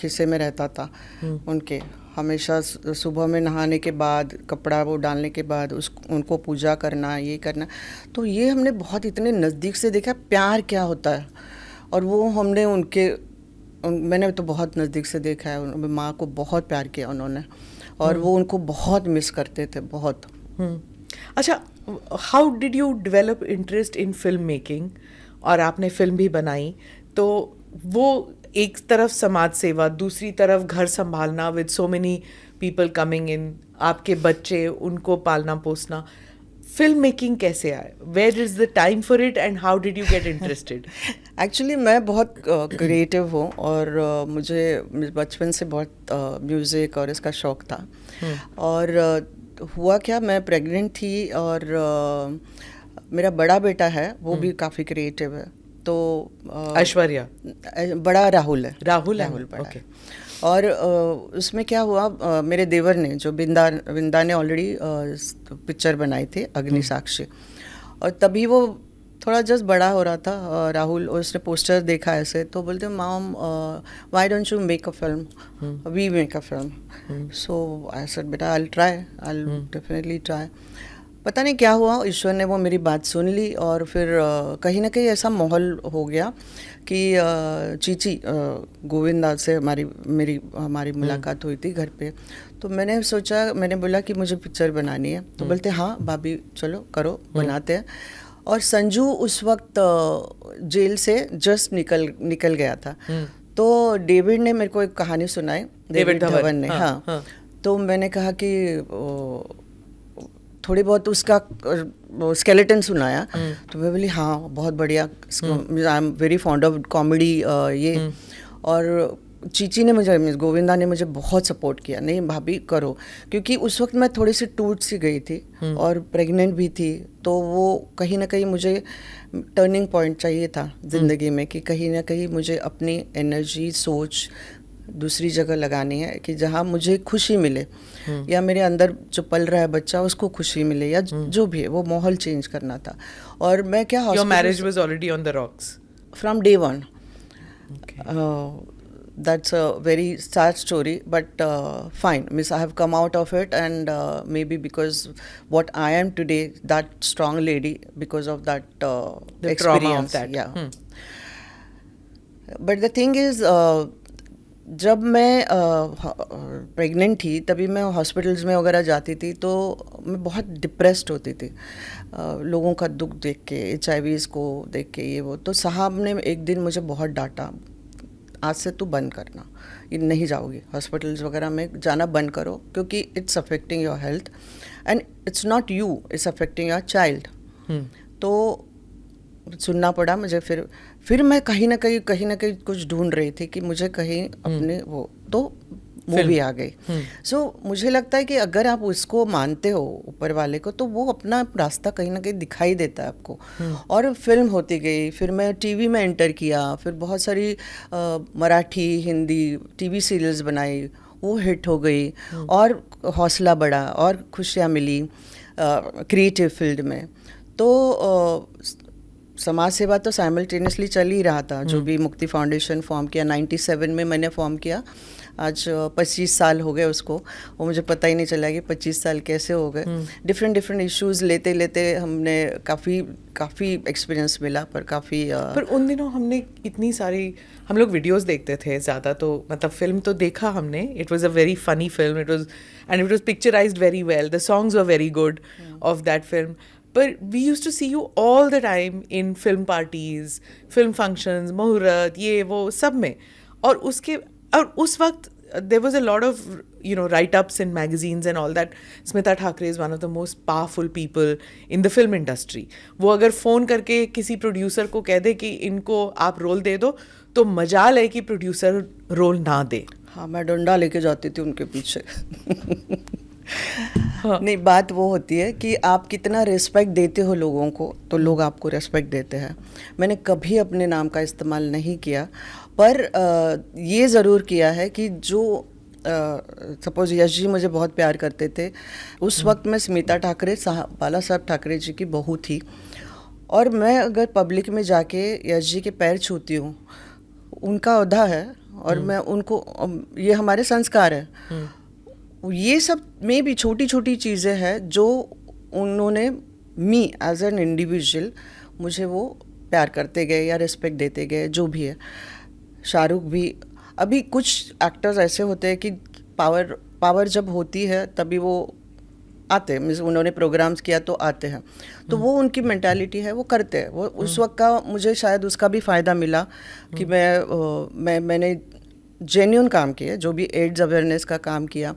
खिस्से में रहता था उनके. हमेशा सुबह में नहाने के बाद, कपड़ा वो डालने के बाद उनको पूजा करना, ये करना. तो ये हमने बहुत इतने नज़दीक से देखा प्यार क्या होता है. और वो हमने मैंने तो बहुत नज़दीक से देखा है. माँ को बहुत प्यार किया उन्होंने और वो उनको बहुत मिस करते थे, बहुत. अच्छा, how did you develop interest in film making? और आपने फिल्म भी बनाई, तो वो एक तरफ समाज सेवा, दूसरी तरफ घर संभालना with so many people coming in, आपके बच्चे, उनको पालना पोसना. फिल्म मेकिंग कैसे आए? Where is the time for it and how did you get interested? Actually मैं बहुत क्रिएटिव हूँ और मुझे बचपन से बहुत म्यूज़िक और इसका शौक़ था. और हुआ क्या, मैं प्रेग्नेंट थी और मेरा बड़ा बेटा है वो भी काफ़ी क्रिएटिव है. तो ऐश्वर्या बड़ा राहुल बड़ा है. और उसमें क्या हुआ, मेरे देवर ने जो बिंदा ने ऑलरेडी पिक्चर बनाई थी अग्नि साक्षी, और तभी वो थोड़ा जस्ट बड़ा हो रहा था राहुल, और उसने पोस्टर देखा ऐसे तो बोलते mom why don't you make a film, we make a film. So I said बेटा आई विल डेफिनेटली ट्राई. पता नहीं क्या हुआ, ईश्वर ने वो मेरी बात सुन ली और फिर कहीं ना कहीं ऐसा माहौल हो गया कि चीची गोविंदा से हमारी मुलाकात हुई थी घर पे. तो मैंने बोला कि मुझे पिक्चर बनानी है. तो बोलते हाँ भाभी चलो करो, बनाते हैं. और संजू उस वक्त जेल से जस्ट निकल गया था. तो डेविड ने मेरे को एक कहानी सुनाई, डेविड धवन ने, हाँ, हाँ. तो मैंने कहा कि थोड़ी बहुत उसका स्केलेटन सुनाया, तो मैं बोली हाँ बहुत बढ़िया, I am very fond of comedy ये। और चीची ने मुझे, मिस गोविंदा ने मुझे बहुत सपोर्ट किया, नहीं भाभी करो, क्योंकि उस वक्त मैं थोड़ी सी टूट सी गई थी और प्रेग्नेंट भी थी, तो वो कहीं ना कहीं मुझे टर्निंग पॉइंट चाहिए था ज़िंदगी में, कि कहीं ना कहीं मुझे अपनी एनर्जी सोच दूसरी जगह लगानी है, कि जहाँ मुझे खुशी मिले, या मेरे अंदर जो पल रहा है बच्चा उसको खुशी मिले, या जो भी है, वो माहौल चेंज करना था। और मैं क्या, your marriage was already on the rocks from day one. That's a very sad story, but fine. Miss, I have come out of it, and maybe because what I am today, that strong lady, because of that the experience. trauma of that. Yeah. But the thing is, जब मैं pregnant थी तभी मैं hospitals में वगैरह जाती थी, तो मैं बहुत डिप्रेस्ड होती थी लोगों का दुख देख के, HIVs को देख के, ये वो। तो साहब ने एक दिन मुझे बहुत डांटा, आज से तू बंद करना, ये नहीं जाओगी हॉस्पिटल्स वगैरह में, जाना बंद करो, क्योंकि it's affecting your health and it's not you, it's affecting your child. तो सुनना पड़ा मुझे। फिर मैं कहीं ना कहीं कुछ ढूंढ रही थी कि मुझे कहीं अपने वो, तो मूवी आ गई। सो मुझे लगता है कि अगर आप उसको मानते हो ऊपर वाले को, तो वो अपना रास्ता कहीं ना कहीं दिखाई देता है आपको। और फिल्म होती गई, फिर मैं टीवी में एंटर किया, फिर बहुत सारी मराठी हिंदी टीवी सीरियल्स बनाई, वो हिट हो गई, और हौसला बढ़ा और खुशियाँ मिली क्रिएटिव फील्ड में। तो समाज सेवा तो साइमल्टेनियसली चल ही रहा था। जो भी मुक्ति फाउंडेशन फॉर्म किया 97 में मैंने फॉर्म किया, आज 25 साल हो गए उसको, वो मुझे पता ही नहीं चला कि 25 साल कैसे हो गए। डिफरेंट इश्यूज लेते लेते हमने काफ़ी एक्सपीरियंस मिला, पर काफ़ी पर उन दिनों हमने इतनी सारी, हम लोग वीडियोस देखते थे ज़्यादा, तो मतलब फिल्म तो देखा हमने, it was a very funny film, it was picturised very well, the songs were very good of that film. But we used to see you all the time in film parties, film functions, मुहूर्त, ये वो सब में। और उस वक्त there was a lot of, you know, write-ups in magazines and all that. Smita Thakre is one of the most powerful people in the film industry. वो अगर फ़ोन करके किसी प्रोड्यूसर को कह दे कि इनको आप रोल दे दो, तो मजाल है कि प्रोड्यूसर रोल ना दे। हाँ, मैं डंडा लेके जाती थी उनके पीछे। हाँ। नहीं, बात वो होती है कि आप कितना रिस्पेक्ट देते हो लोगों को, तो लोग आपको रिस्पेक्ट देते हैं। मैंने कभी अपने नाम का इस्तेमाल नहीं किया, पर ये ज़रूर किया है कि जो सपोज यश जी मुझे बहुत प्यार करते थे, उस वक्त मैं स्मिता ठाकरे बाला साहब ठाकरे जी की बहू थी, और मैं अगर पब्लिक में जाके यश जी के पैर छूती हूँ, उनका ओहदा है, और मैं उनको, ये हमारे संस्कार है। ये सब में भी छोटी छोटी चीज़ें हैं जो उन्होंने मी एज एन इंडिविजुअल मुझे वो प्यार करते गए या रिस्पेक्ट देते गए, जो भी है। शाहरुख भी, अभी कुछ एक्टर्स ऐसे होते हैं कि पावर जब होती है तभी वो आते हैं, मीन्स उन्होंने प्रोग्राम्स किया तो आते हैं, तो वो उनकी मेंटालिटी है, वो करते हैं। वो उस वक्त का मुझे शायद उसका भी फ़ायदा मिला कि मैंने जेन्युइन काम किया, जो भी एड्स अवेयरनेस का काम किया।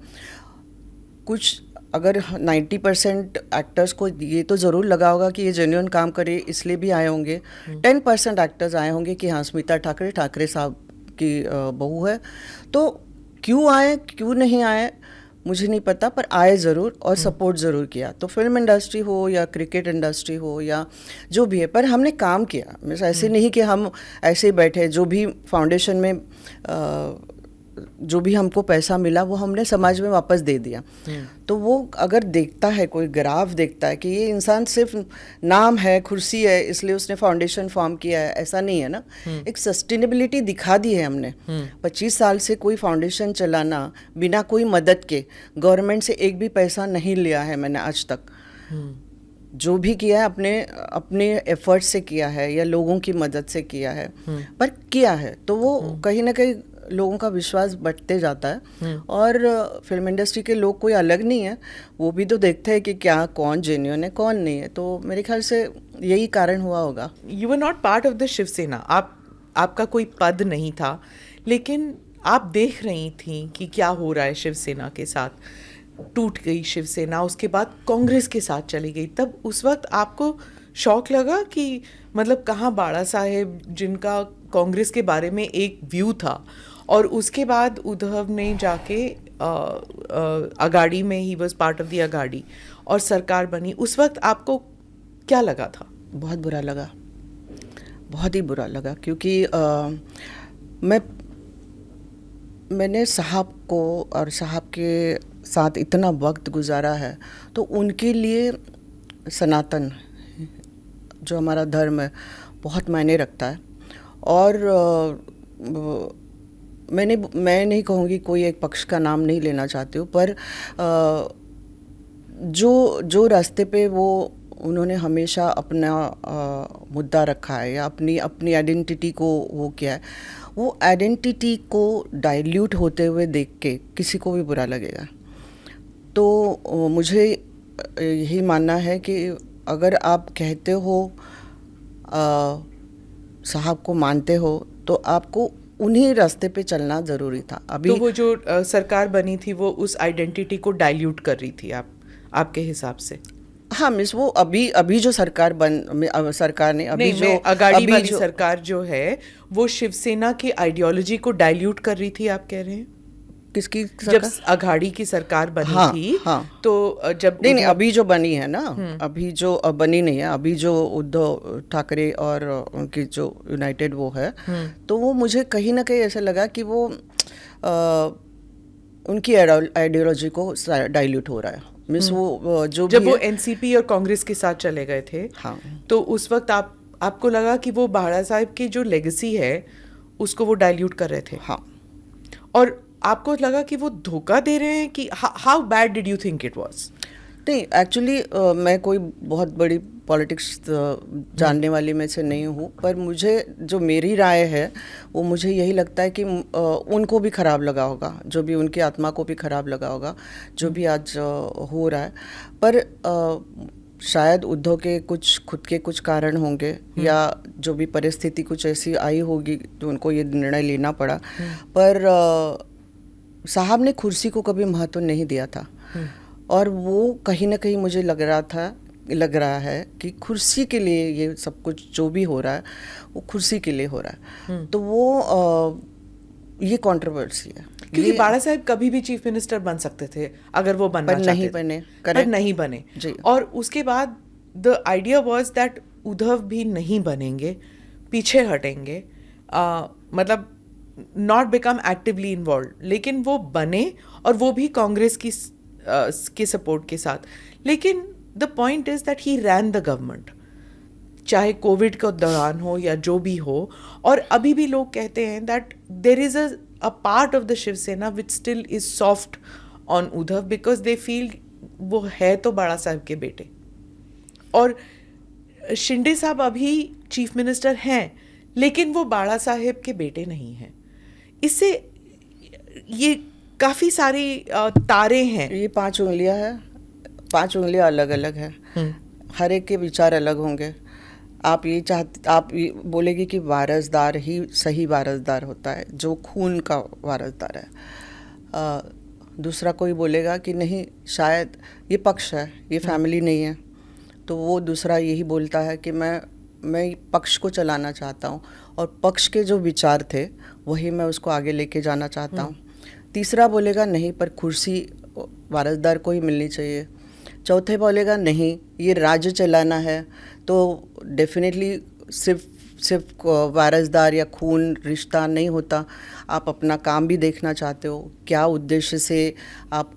कुछ अगर 90% एक्टर्स को ये तो ज़रूर लगा होगा कि ये जेन्युइन काम करे, इसलिए भी आए होंगे। 10% एक्टर्स आए होंगे कि हाँ स्मिता ठाकरे साहब की बहू है, तो क्यों आए क्यों नहीं आए मुझे नहीं पता, पर आए ज़रूर और सपोर्ट ज़रूर किया। तो फिल्म इंडस्ट्री हो या क्रिकेट इंडस्ट्री हो या जो भी है, पर हमने काम किया। मीन्स ऐसे नहीं कि हम ऐसे ही बैठे। जो भी फाउंडेशन में जो भी हमको पैसा मिला वो हमने समाज में वापस दे दिया। तो वो अगर देखता है, कोई ग्राफ देखता है कि ये इंसान सिर्फ नाम है, कुर्सी है, इसलिए उसने फाउंडेशन फॉर्म किया है, ऐसा नहीं है ना। एक सस्टेनेबिलिटी दिखा दी है हमने। 25 साल से कोई फाउंडेशन चलाना बिना कोई मदद के, गवर्नमेंट से एक भी पैसा नहीं लिया है मैंने आज तक। जो भी किया है अपने एफर्ट से किया है या लोगों की मदद से किया है, पर किया है, तो वो कहीं ना कहीं लोगों का विश्वास बढ़ते जाता है। और फिल्म इंडस्ट्री के लोग कोई अलग नहीं है, वो भी तो देखते हैं कि क्या कौन जेन्युइन है कौन नहीं है। तो मेरे ख्याल से यही कारण हुआ होगा। You were not part of the Shiv Sena, आपका कोई पद नहीं था, लेकिन आप देख रही थी कि क्या हो रहा है शिवसेना के साथ, टूट गई शिवसेना, उसके बाद कांग्रेस के साथ चली गई, तब उस वक्त आपको शौक लगा कि मतलब कहाँ बाड़ा साहेब जिनका कांग्रेस के बारे में एक व्यू था, और उसके बाद उद्धव ने जाके अगाड़ी में, he was part of the अगाड़ी, और सरकार बनी, उस वक्त आपको क्या लगा था? बहुत बुरा लगा, बहुत ही बुरा लगा, क्योंकि मैंने साहब को और साहब के साथ इतना वक्त गुजारा है, तो उनके लिए सनातन जो हमारा धर्म है बहुत मायने रखता है। और मैं नहीं कहूँगी, कोई एक पक्ष का नाम नहीं लेना चाहती हूँ, पर जो रास्ते पे वो उन्होंने हमेशा अपना मुद्दा रखा है या अपनी आइडेंटिटी को वो किया है, वो आइडेंटिटी को डाइल्यूट होते हुए देख के किसी को भी बुरा लगेगा। तो मुझे यही मानना है कि अगर आप कहते हो साहब को मानते हो, तो आपको उन्हीं रास्ते पे चलना ज़रूरी था। अभी तो वो जो सरकार बनी थी वो उस आइडेंटिटी को डाइल्यूट कर रही थी आपके हिसाब से? हाँ मिस, वो अभी जो सरकार ने अभी नहीं, जो अगाड़ी वाली सरकार जो है वो शिवसेना की आइडियोलॉजी को डाइल्यूट कर रही थी, आप कह रहे हैं? किसकी जब अघाड़ी की सरकार बनी थी, हाँ, तो जब नहीं अभी जो बनी है ना, अभी जो बनी नहीं है, अभी जो उद्धव ठाकरे और उनकी जो यूनाइटेड वो है, तो वो मुझे कहीं ना कहीं ऐसा लगा कि वो उनकी आइडियोलॉजी को डाइल्यूट हो रहा है। मिस वो जो जब वो एनसीपी और कांग्रेस के साथ चले गए थे, हाँ, तो उस वक्त आपको लगा कि वो बाड़ा साहब की जो लेगेसी है उसको वो डाइल्यूट कर रहे थे? हाँ। और आपको लगा कि वो धोखा दे रहे हैं कि how bad did you think it was? नहीं, एक्चुअली मैं कोई बहुत बड़ी पॉलिटिक्स जानने वाली में से नहीं हूँ, पर मुझे जो मेरी राय है वो मुझे यही लगता है कि उनको भी ख़राब लगा होगा, जो भी उनकी आत्मा को भी ख़राब लगा होगा जो भी आज हो रहा है। पर शायद उद्धव के कुछ खुद के कुछ कारण होंगे, या जो भी परिस्थिति कुछ ऐसी आई होगी तो उनको ये निर्णय लेना पड़ा। पर साहब ने कुर्सी को कभी महत्व नहीं दिया था, और वो कहीं ना कहीं मुझे लग रहा है कि कुर्सी के लिए ये सब कुछ जो भी हो रहा है वो कुर्सी के लिए हो रहा है। तो वो ये कंट्रोवर्सी है, क्योंकि बाड़ा साहब कभी भी चीफ मिनिस्टर बन सकते थे अगर वो बनना चाहते थे, पर नहीं बने। और उसके बाद the idea was that Uddhav भी नहीं बनेंगे, पीछे हटेंगे, मतलब नॉट बिकम एक्टिवली इन्वॉल्व, लेकिन वो बने, और वो भी कांग्रेस के सपोर्ट के साथ। लेकिन the point is that he rain the government, चाहे कोविड के दौरान हो या जो भी हो। और अभी भी लोग कहते हैं that there is a part of the Shiv Sena which still is soft on Uddhav, because they feel वो है तो बाड़ा साहब के बेटे, और शिंदे साहब अभी चीफ मिनिस्टर हैं लेकिन वो बाड़ा साहेब के बेटे नहीं हैं। इससे ये काफ़ी सारी तारे हैं, ये 5 उंगलियां हैं, 5 उंगलियां अलग अलग है, हर एक के विचार अलग होंगे। आप ये बोलेगी कि वारसदार ही सही वारसदार होता है, जो खून का वारसदार है। दूसरा कोई बोलेगा कि नहीं, शायद ये पक्ष है, ये फैमिली नहीं है, तो वो दूसरा यही बोलता है कि मैं पक्ष को चलाना चाहता हूँ, और पक्ष के जो विचार थे वही मैं उसको आगे लेके जाना चाहता हूँ। तीसरा बोलेगा नहीं, पर कुर्सी वारसदार को ही मिलनी चाहिए। चौथे बोलेगा नहीं, ये राज्य चलाना है, तो डेफिनेटली सिर्फ वारसदार या खून रिश्ता नहीं होता, आप अपना काम भी देखना चाहते हो, क्या उद्देश्य से आप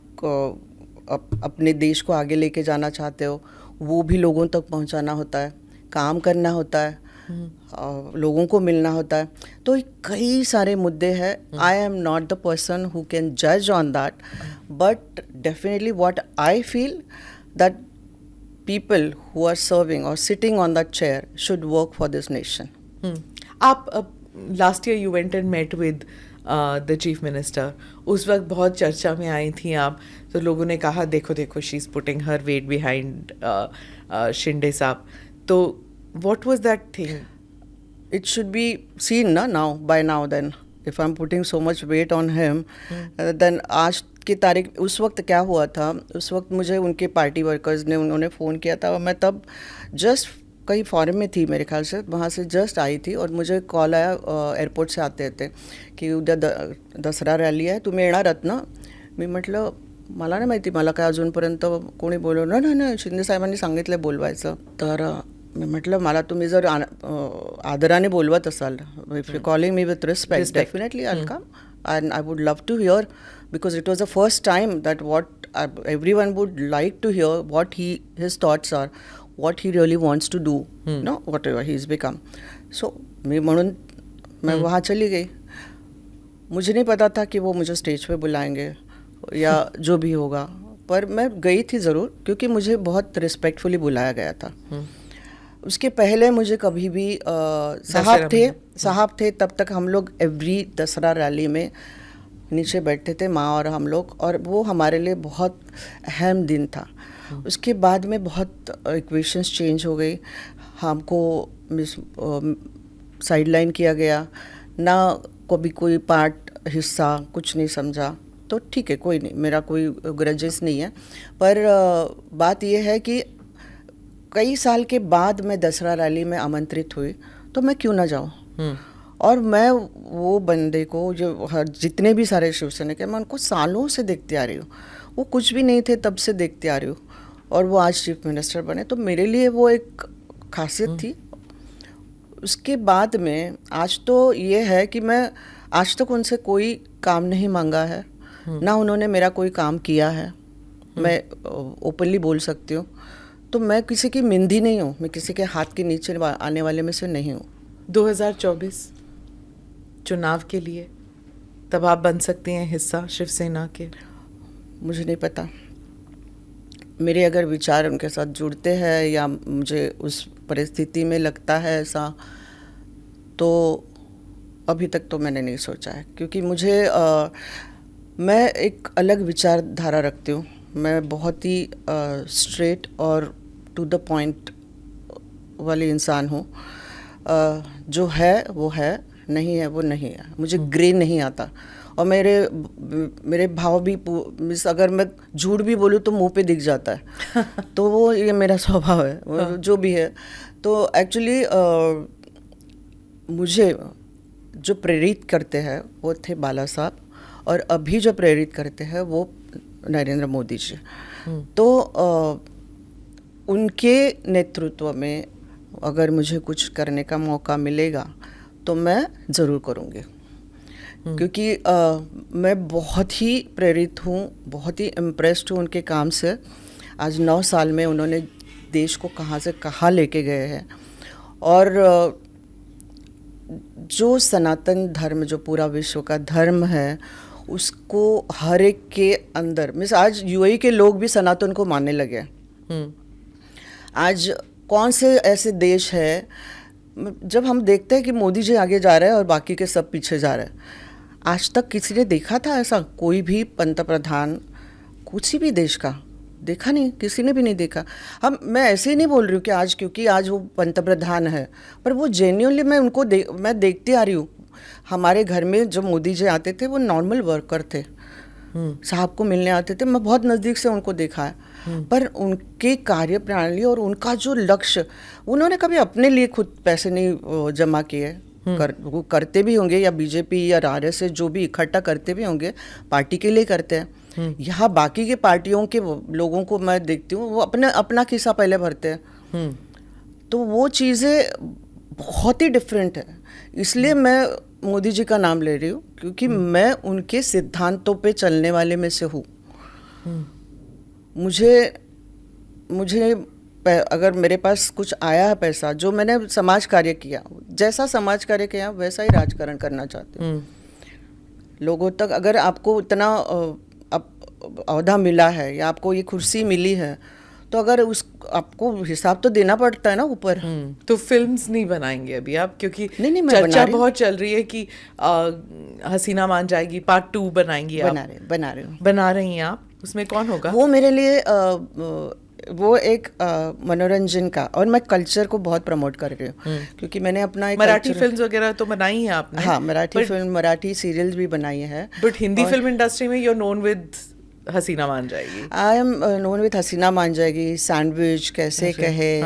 अपने देश को आगे लेके जाना चाहते हो, वो भी लोगों तक पहुंचाना होता है, काम करना होता है, लोगों को मिलना होता है। तो कई सारे मुद्दे हैं। I am not the person who can जज on that, but definitely what I feel that people who are serving or sitting on that chair should work for this nation. आप last year you went and met with the chief minister. उस वक्त बहुत चर्चा में आई थी आप, तो लोगों ने कहा देखो she is putting her weight behind Shinde साहब. तो what was that thing? It should be seen by now then. If I am putting so much weight on him, then आज की तारीख, उस वक्त क्या हुआ था, उस वक्त मुझे उनके पार्टी वर्कर्स ने उन्होंने फ़ोन किया था और मैं तब जस्ट कहीं फॉरेन में थी मेरे ख्याल से, वहाँ से जस्ट आई थी और मुझे कॉल आया एअरपोर्ट से आते आते की उद्या दसरा रॅली आहे, तुम्ही येणार आहात ना. मी म्हटलं मला नाही माहिती, मला काय अजूनपर्यंत कोणी बोलवलं नाही. नाही शिंदे साहेबांनी सांगितलं बोलवायचं. तर मी म्हटलं मला तुम्ही जर आदराने बोलवत असाल, if you calling me with respect, definitely I come and I would love to hear, because it was the first time that what everyone would like to hear what his thoughts are, what he really wants to do, no, whatever he's become. So मैं वहाँ चली गई. मुझे नहीं पता था कि वो मुझे स्टेज पे बुलाएंगे या जो भी होगा, पर मैं गई थी ज़रूर क्योंकि मुझे बहुत रिस्पेक्टफुली बुलाया गया था. उसके पहले मुझे कभी भी साहब थे तब तक हम लोग एवरी दसरा रैली में नीचे बैठते थे, माँ और हम लोग, और वो हमारे लिए बहुत अहम दिन था. उसके बाद में बहुत इक्वेशंस चेंज हो गई, हमको साइडलाइन किया गया ना, कभी कोई पार्ट हिस्सा कुछ नहीं समझा. तो ठीक है, कोई नहीं, मेरा कोई ग्रजेस नहीं है, पर बात यह है कि कई साल के बाद मैं दसरा रैली में आमंत्रित हुई तो मैं क्यों ना जाऊँ. और मैं वो बंदे को जो जितने भी सारे शिवसेना के, मैं उनको सालों से देखते आ रही हूँ. वो कुछ भी नहीं थे तब से देखते आ रही हूँ और वो आज चीफ मिनिस्टर बने, तो मेरे लिए वो एक खासियत थी. उसके बाद में आज तो ये है कि मैं आज तक उनसे कोई काम नहीं मांगा है, ना उन्होंने मेरा कोई काम किया है. मैं ओपनली बोल सकती हूँ. तो मैं किसी की मिंदी नहीं हूँ, मैं किसी के हाथ के नीचे आने वाले में से नहीं हूँ. 2024 चुनाव के लिए तब आप बन सकती हैं हिस्सा शिवसेना के? मुझे नहीं पता. मेरे अगर विचार उनके साथ जुड़ते हैं या मुझे उस परिस्थिति में लगता है ऐसा, तो अभी तक तो मैंने नहीं सोचा है, क्योंकि मुझे मैं एक अलग विचारधारा रखती हूँ. मैं बहुत ही स्ट्रेट और टू द पॉइंट वाली इंसान हूँ. जो है वो है, नहीं है वो नहीं है. मुझे ग्रे नहीं आता. और मेरे भाव भी, अगर मैं झूठ भी बोलूँ तो मुंह पे दिख जाता है. तो वो ये मेरा स्वभाव है, जो भी है. तो एक्चुअली मुझे जो प्रेरित करते हैं वो थे बाला साहब, और अभी जो प्रेरित करते हैं वो नरेंद्र मोदी जी. तो उनके नेतृत्व में अगर मुझे कुछ करने का मौका मिलेगा तो मैं ज़रूर करूँगी, क्योंकि मैं बहुत ही प्रेरित हूँ, बहुत ही इम्प्रेस्ड हूँ उनके काम से. आज 9 साल में उन्होंने देश को कहाँ से कहाँ लेके गए हैं. और जो सनातन धर्म, जो पूरा विश्व का धर्म है, उसको हर एक के अंदर, मीन्स आज यूएई के लोग भी सनातन को मानने लगे. आज कौन से ऐसे देश है, जब हम देखते हैं कि मोदी जी आगे जा रहे हैं और बाकी के सब पीछे जा रहे हैं, आज तक किसी ने देखा था ऐसा? कोई भी पंतप्रधान किसी भी देश का देखा नहीं, किसी ने भी नहीं देखा. मैं ऐसे ही नहीं बोल रही हूँ कि आज क्योंकि आज वो पंतप्रधान है, पर वो जेन्युइनली मैं उनको मैं देखती आ रही हूँ. हमारे घर में जब मोदी जी आते थे वो नॉर्मल वर्कर थे, साहब को मिलने आते थे, मैं बहुत नज़दीक से उनको देखा है. पर उनके कार्य प्रणाली और उनका जो लक्ष्य, उन्होंने कभी अपने लिए खुद पैसे नहीं जमा किए. वो करते भी होंगे, या बीजेपी या आरएसएस जो भी इकट्ठा करते भी होंगे, पार्टी के लिए करते हैं. यहाँ बाकी के पार्टियों के लोगों को मैं देखती हूँ, वो अपना खिस्सा पहले भरते हैं. तो वो चीज़ें बहुत ही डिफरेंट है. इसलिए मैं मोदी जी का नाम ले रही हूँ, क्योंकि मैं उनके सिद्धांतों पे चलने वाले में से हूँ. मुझे अगर मेरे पास कुछ आया है पैसा, जो मैंने समाज कार्य किया, जैसा समाज कार्य किया वैसा ही राजकारण करना चाहती हूँ. लोगों तक अगर आपको इतना अहदा मिला है या आपको ये कुर्सी मिली है, तो अगर आपको हिसाब तो देना पड़ता है ना ऊपर. तो फिल्म्स नहीं बनाएंगे अभी आप? क्योंकि नहीं, चर्चा बहुत चल रही है कि हसीना मान जाएगी पार्ट 2 बनाएंगी आप. बना रही हैं आप? उसमें कौन होगा? वो मेरे लिए वो एक मनोरंजन का, और मैं कल्चर को बहुत प्रमोट कर रही हूँ क्योंकि मैंने अपना एक मराठी फिल्म्स वगैरह तो बनाई हैं आपने? हाँ, मराठी फिल्म, मराठी सीरियल्स भी बनाई है। बट हिंदी फिल्म इंडस्ट्री में यू आर नोन विद हसीना मान जाएगी। आई एम नोन विद हसीना मान जाएगी, सैंडविच, कैसे कहे,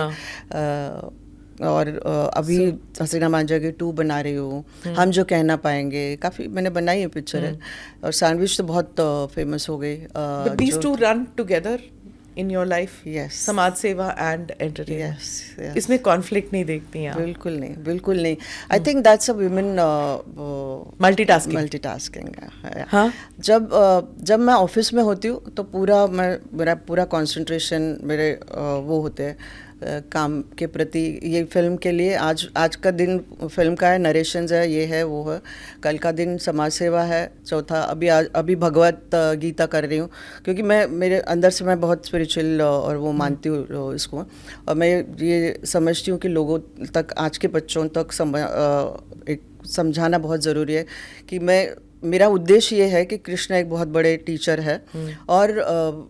और अभी हसीना मान जाएगी 2 बना रही हूँ, हम जो कहना पाएंगे, काफ़ी मैंने बनाई है पिक्चर है, और सैंडविच तो बहुत फेमस हो गई। But these two run together in your life? Yes. समाज सेवा एंड एंटरटेनमेंट। Yes. इसमें कॉन्फ्लिक्ट नहीं देखती हैं आप? बिल्कुल नहीं, बिल्कुल नहीं। I think that's a women multitasking. हाँ, जब मैं ऑफिस में होती हूँ तो मेरा पूरा कंसंट्रेशन मेरे वो होते हैं काम के प्रति। ये फिल्म के लिए आज का दिन फिल्म का है, नरेशंस है, ये है वो है, कल का दिन समाज सेवा है, चौथा अभी भगवत गीता कर रही हूँ क्योंकि मैं मेरे अंदर से मैं बहुत स्पिरिचुअल और वो मानती हूँ इसको, और मैं ये समझती हूँ कि लोगों तक, आज के बच्चों तक एक समझाना बहुत ज़रूरी है कि मेरा उद्देश्य ये है कि कृष्ण एक बहुत बड़े टीचर है, और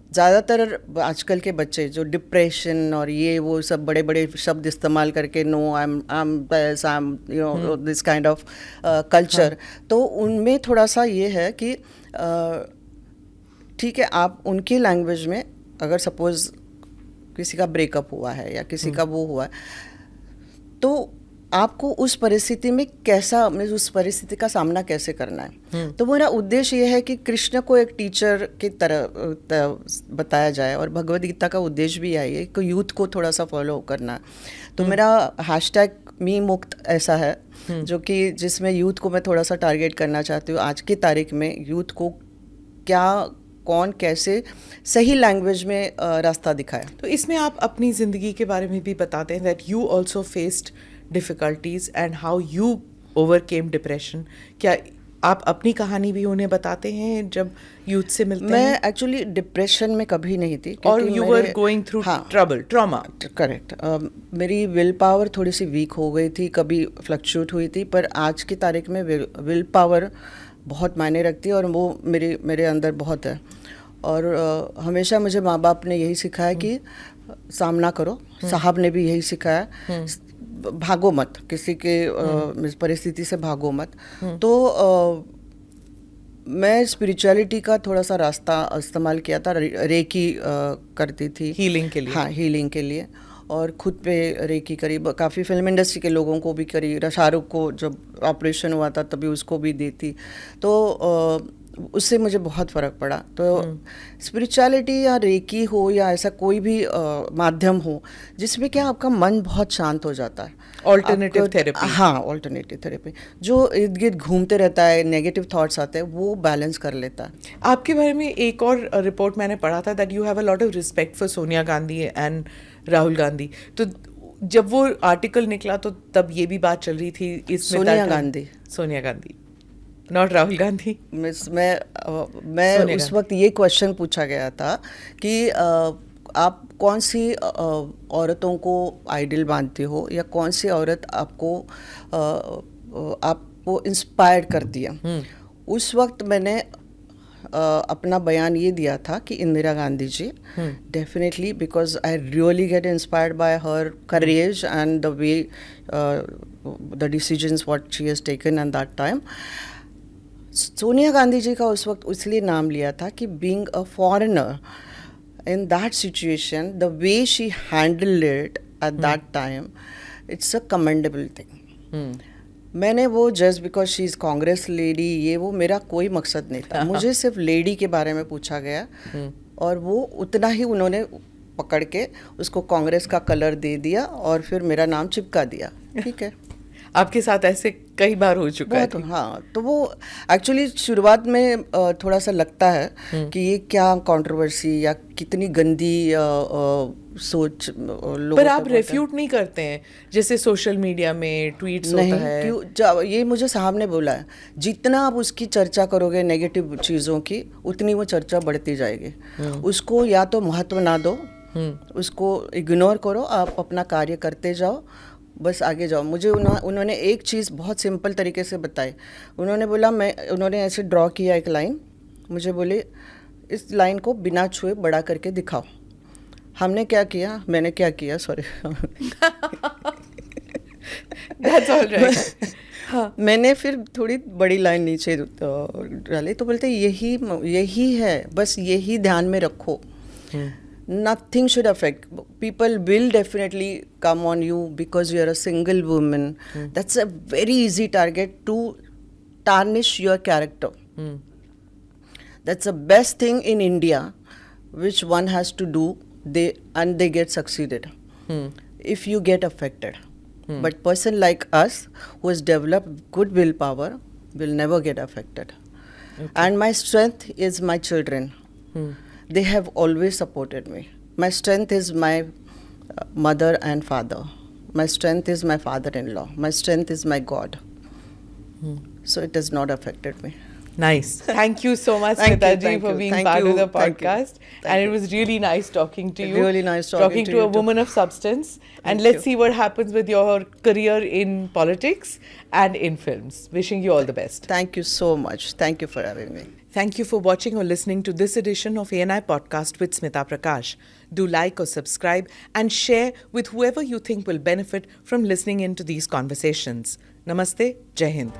ज़्यादातर आजकल के बच्चे जो डिप्रेशन और ये वो सब बड़े बड़े शब्द इस्तेमाल करके, no I am you know this kind of culture, तो उनमें थोड़ा सा ये है कि ठीक है, आप उनकी लैंग्वेज में अगर सपोज किसी का ब्रेकअप हुआ है या किसी का वो हुआ है, तो आपको उस परिस्थिति में उस परिस्थिति का सामना कैसे करना है। तो मेरा उद्देश्य ये है कि कृष्ण को एक टीचर की तरह बताया जाए, और भगवद गीता का उद्देश्य भी यही है कि यूथ को थोड़ा सा फॉलो करना है। तो मेरा हैशटैग मी मुक्त ऐसा है जो कि जिसमें यूथ को मैं थोड़ा सा टारगेट करना चाहती हूँ। आज की तारीख में यूथ को कौन कैसे सही लैंग्वेज में रास्ता दिखाए। तो इसमें आप अपनी ज़िंदगी के बारे में भी बताते हैं that you also faced difficulties and how you overcame depression। क्या आप अपनी कहानी भी उन्हें बताते हैं जब यूथ से मिलते हैं? मैं एक्चुअली डिप्रेशन में कभी नहीं थी, और you were going through trauma? Correct. मेरी विल पावर थोड़ी सी वीक हो गई थी, कभी फ्लक्चुएट हुई थी, पर आज की तारीख में विल पावर बहुत मायने रखती है, और वो मेरे अंदर बहुत है। और हमेशा मुझे माँ बाप ने यही सिखाया कि सामना करो, साहब ने भी यही सिखाया, भागो मत, किसी के परिस्थिति से भागो मत। तो मैं स्पिरिचुअलिटी का थोड़ा सा रास्ता इस्तेमाल किया था, रेकी करती थी हीलिंग के लिए। हाँ, हीलिंग के लिए, और खुद पे रेकी करी, काफ़ी फिल्म इंडस्ट्री के लोगों को भी करी, शाहरुख को जब ऑपरेशन हुआ था तभी उसको भी दी थी, तो उससे मुझे बहुत फ़र्क पड़ा। तो स्पिरिचुअलिटी या रेकी हो या ऐसा कोई भी माध्यम हो जिसमें क्या आपका मन बहुत शांत हो जाता है। Alternative therapy. हाँ, ऑल्टरनेटिव थेरेपी, जो इर्द गिर्द घूमते रहता है, नेगेटिव थॉट्स आते हैं, वो बैलेंस कर लेता है। आपके बारे में एक और रिपोर्ट मैंने पढ़ा था that you have a lot of respect for Sonia Gandhi and Rahul Gandhi. तो जब वो आर्टिकल निकला तो तब ये भी बात चल रही थी इसमें सोनिया गांधी नॉट राहुल गांधी। मैं उस वक्त ये क्वेश्चन पूछा गया था कि आप कौन सी औरतों को आइडल मानते हो, या कौन सी औरत आपको इंस्पायर करती है। उस वक्त मैंने अपना बयान ये दिया था कि Indira Gandhi ji, definitely, because I really get inspired by her courage and the way the decisions what she has taken at that time. Sonia Gandhi ji का उस वक्त इसलिए नाम लिया था कि being a foreigner in that situation, the way she handled it at that time, it's a commendable thing. मैंने वो just because she is Congress lady, ये वो मेरा कोई मकसद नहीं था। मुझे सिर्फ लेडी के बारे में पूछा गया, और वो उतना ही उन्होंने पकड़ के उसको कांग्रेस का कलर दे दिया और फिर मेरा नाम चिपका दिया। ठीक है, आपके साथ ऐसे कई बार हो चुका है? हाँ, तो वो एक्चुअली शुरुआत में थोड़ा सा लगता है कि ये क्या कंट्रोवर्सी या कितनी गंदी सोच लोगों। पर आप रेफ्यूट नहीं करते हैं जैसे सोशल मीडिया में ट्वीट्स होता है? क्यों? ये मुझे साहब ने बोला है, जितना आप उसकी चर्चा करोगे नेगेटिव चीज़ों की, उतनी वो चर्चा बढ़ती जाएगी। उसको या तो महत्व ना दो, उसको इग्नोर करो, आप अपना कार्य करते जाओ, बस आगे जाओ। मुझे उन्होंने एक चीज़ बहुत सिंपल तरीके से बताई। उन्होंने बोला, उन्होंने ऐसे ड्रॉ किया एक लाइन, मुझे बोले इस लाइन को बिना छुए बड़ा करके दिखाओ। हमने क्या किया, मैंने क्या किया, सॉरी That's all right. हाँ. मैंने फिर थोड़ी बड़ी लाइन नीचे डाली तो बोलते यही है, बस यही ध्यान में रखो. Nothing should affect. People will definitely come on you because you are a single woman. That's a very easy target to tarnish your character. That's the best thing in India which one has to do, they get succeeded if you get affected. But person like us who has developed good willpower will never get affected. And my strength is my children. They have always supported me. My strength is my mother and father. My strength is my father-in-law. My strength is my God. So it has not affected me. Nice. Thank you so much, Thank you, Smita ji, thank for you, being thank part you, of the thank you, podcast. thank And you. it was really nice talking to you. Really nice talking to to a you too. woman of substance. And Thank let's you. see what happens with your career in politics and in films. Wishing you all the best. Thank you so much. Thank you for having me. Thank you for watching or listening to this edition of ANI Podcast with Smita Prakash. Do like or subscribe and share with whoever you think will benefit from listening into these conversations. Namaste. Jai Hind.